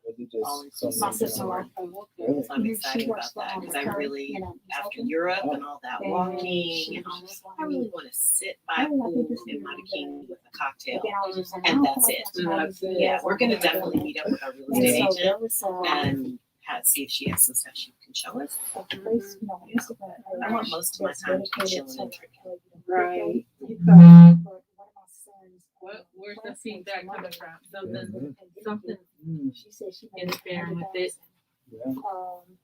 Was it just always something My My you sister-in-law. know? Really? I'm She excited works about that for, because I her, really, you know, after Oakland. Europe and all that And walking, she and I was just, like, I really want to sit by a I think pool this in is my really bikini with a But cocktail. then I was just like, And I don't that's feel it. like That's it. Yeah, we're gonna I'm definitely doing meet up with our real And estate so agent there was and see if she has some stuff she can show us. a place, you know, Instagram I want most of my that's time to be dedicated chilling to, and drinking. Right. But one of my sons, Where's the feedback coming from? Mhm. Something She said she made interfering with it. Yeah.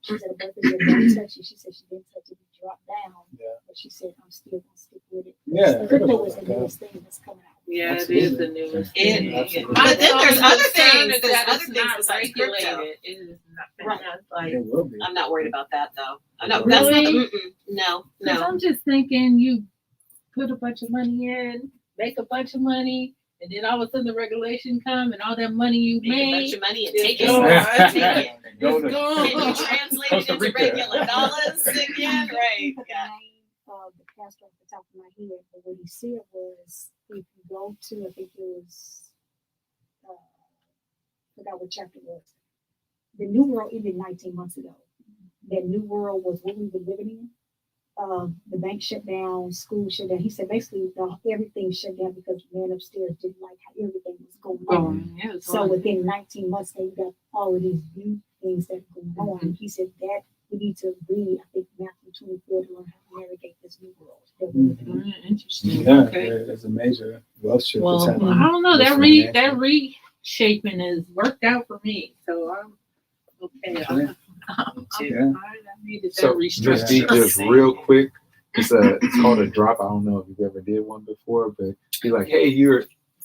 She said a birthday didn't touch it. She said she didn't touch it. It dropped down. Yeah. But she said I'm still gonna stick with it. Yeah. Crypto is the newest thing that's coming out. Yeah, it Absolutely. is the newest. It- Absolutely. But then there's other things. That There's other it's things not besides crypto. regulated. It is not. Right. Like, It will be. I'm not worried about that though. No, Really? that's not the, no, Because no. I'm just thinking you put a bunch of money in, make a bunch of money, and then all of a sudden the regulation come and all that money you Make a bunch made of money and is take it. gone. Take it. Go is to- gone. Can you translate it Costa into Rica. regular dollars again? Right. Put the Yeah. name of the pastor off the top of my head, but what he said was if you go to, I think it was, forgot what chapter it was. The New World ended 19 months ago. That New World was what we were living in. The bank shut down, school shut down. He said basically everything shut down because the man upstairs didn't like how everything was going on. So within 19 months, they got all of these youth things that are going on. He said that we need to read, I think, Matthew 24 to learn how to navigate this new world that we're living in. Interesting. Yeah, Okay. there's a major wealth shift Well, that's happening. I don't know. That Financial. reshaping has worked out for me. So I'm okay. Yeah. I'm Yeah. I needed that So just restructure. just real quick, it's called a drop. I don't know if you've ever did one before, but be like, hey,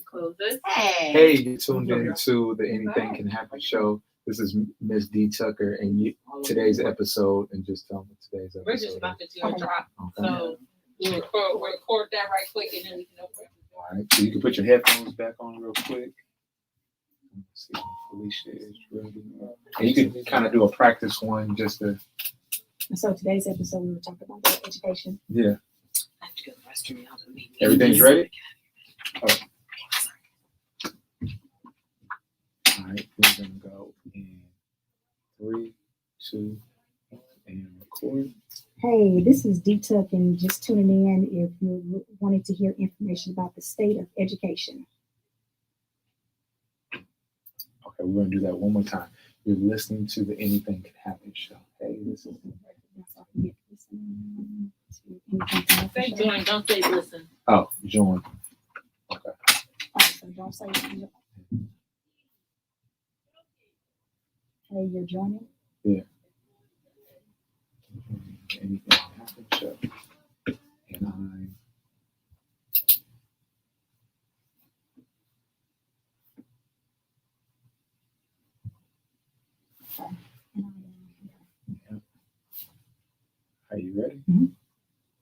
Close it. hey, you tuned into the Anything Can Happen show. This is Miss Dee Tucker, and today's episode, and just tell me today's episode. We're just about to do a drop. Okay. So we'll record that right quick and then we can open it. All right, so you can put your headphones back on real quick. Let's see if Felicia is ready. And you can kind of do a practice one just to. So today's episode, we were talking about education. Yeah. I have to go to the restroom now. Everything's ready? All right, we're going to go in 3, 2, 1, and record. Hey, this is Dee Tucker, and just tuning in if you wanted to hear information about the state of education. Okay, we're going to do that one more time. You're listening to the Anything Can Happen show. Hey, this is. Say join, don't say listen. Oh, join. Okay. So don't say hey, you're joining. Anything Can Happen show. And I'm. Are you ready? Mhm.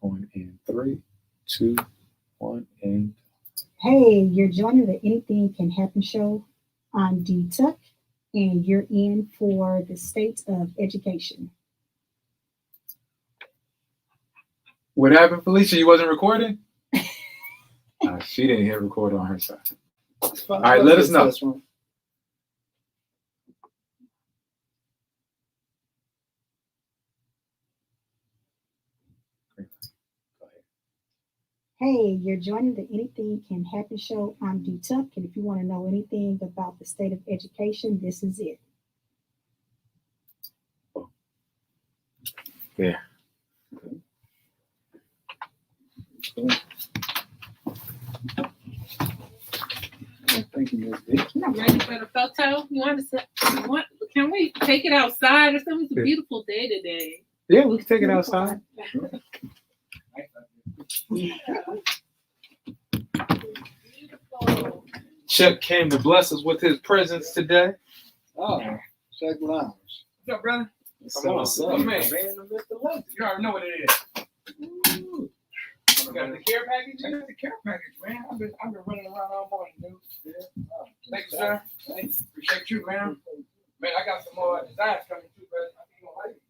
Going in 3, 2, 1, and. Hey, you're joining the Anything Can Happen show. I'm Dee Tucker, and you're in for the state of education. What happened, Felicia? You wasn't recording? She didn't hit record on her side. All right, let us know. Hey, you're joining the Anything Can Happen show. I'm Dee Tucker, and if you want to know anything about the state of education, this is it. Yeah. Thank you, Ms. D. Ready for the photo? Can we take it outside or something? It's a beautiful day today. Yeah, we can take it outside. Beautiful. Chuck came to bless us with his presence today. Oh, Chuck Lounge. What's up, brother? What's up? Man, you already know what it is. Ooh. You got the care package? I got the care package, man. I've been running around all morning, dude. Yeah. Thank you, sir. Thank you. Appreciate you, man. Man, I got some more designs coming too, brother. I think you're gonna like it.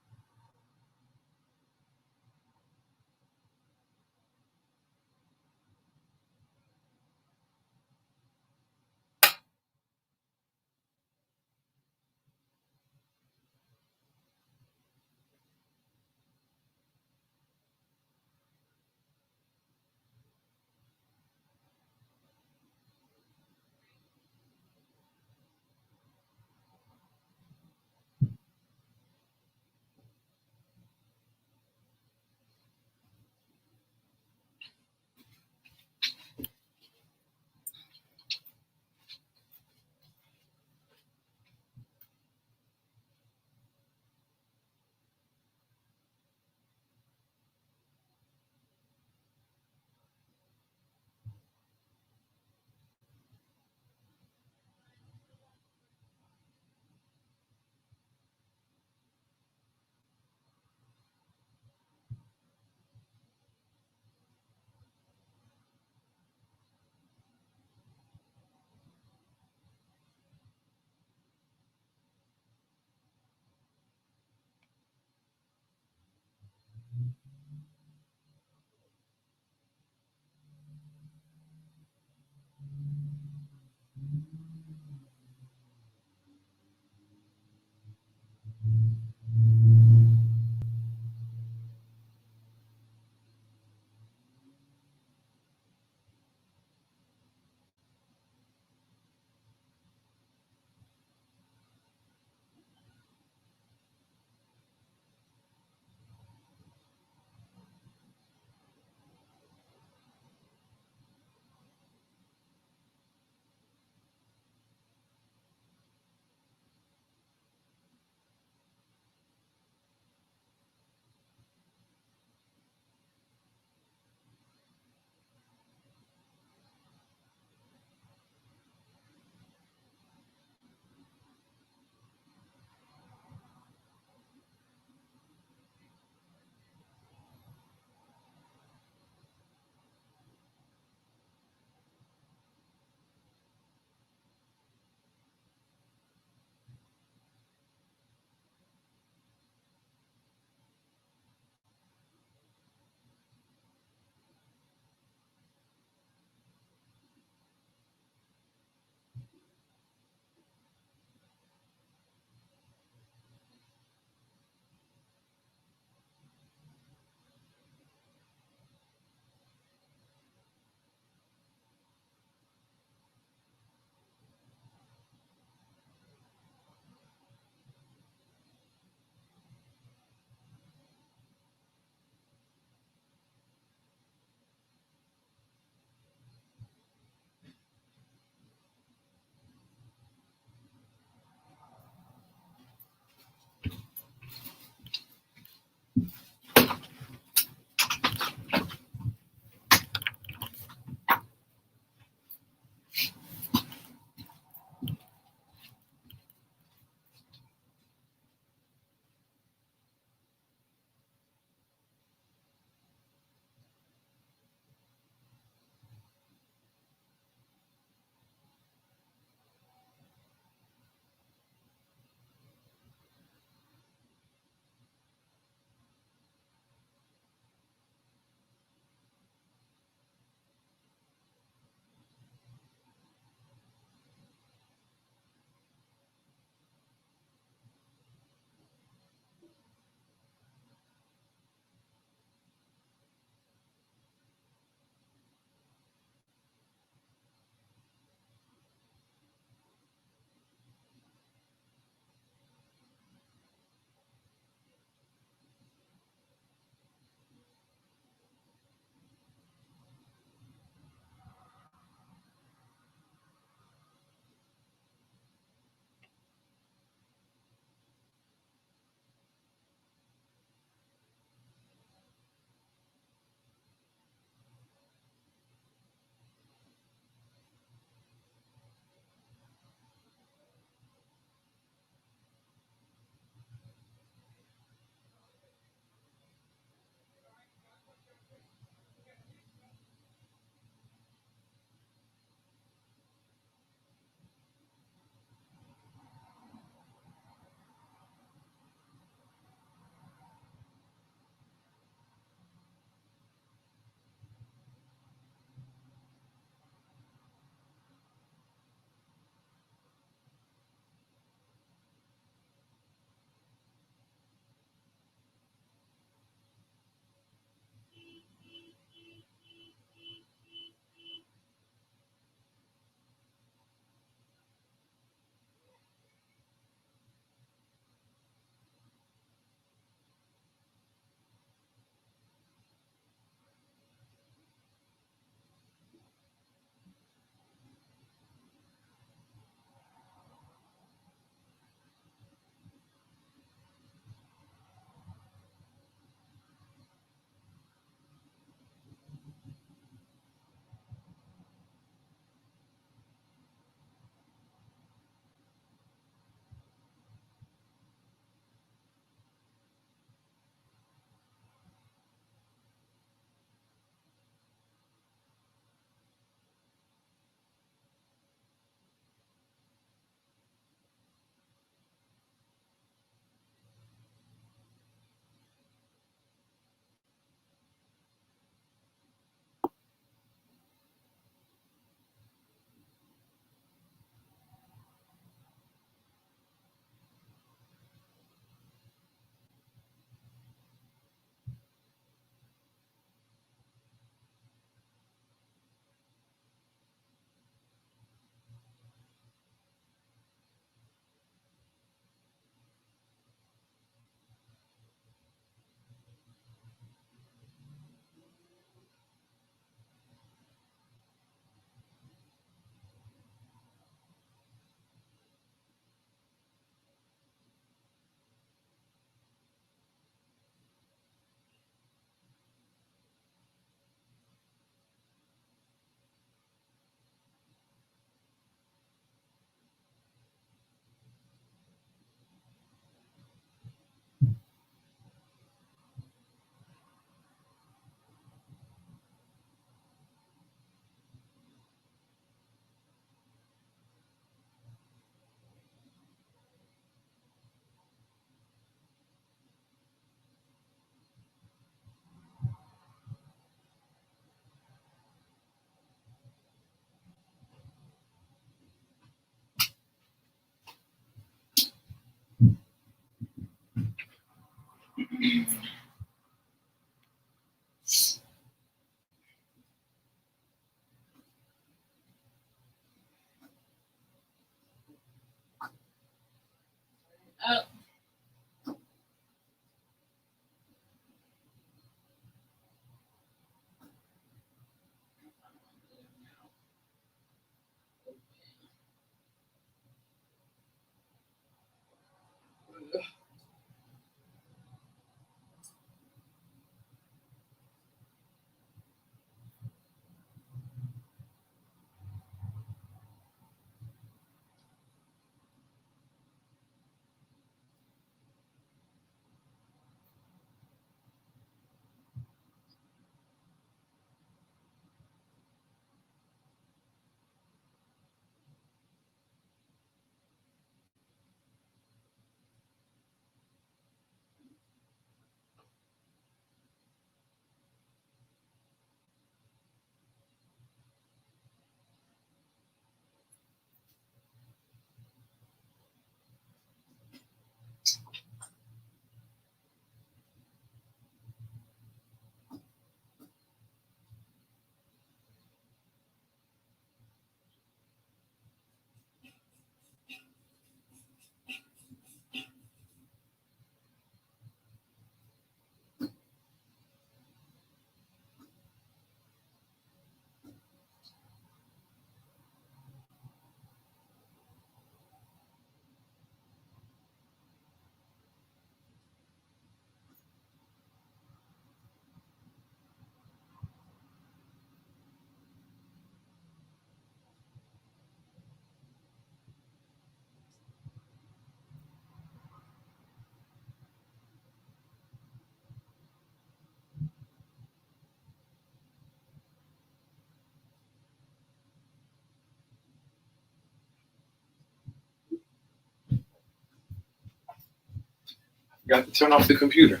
Got to turn off the computer.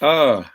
Oh,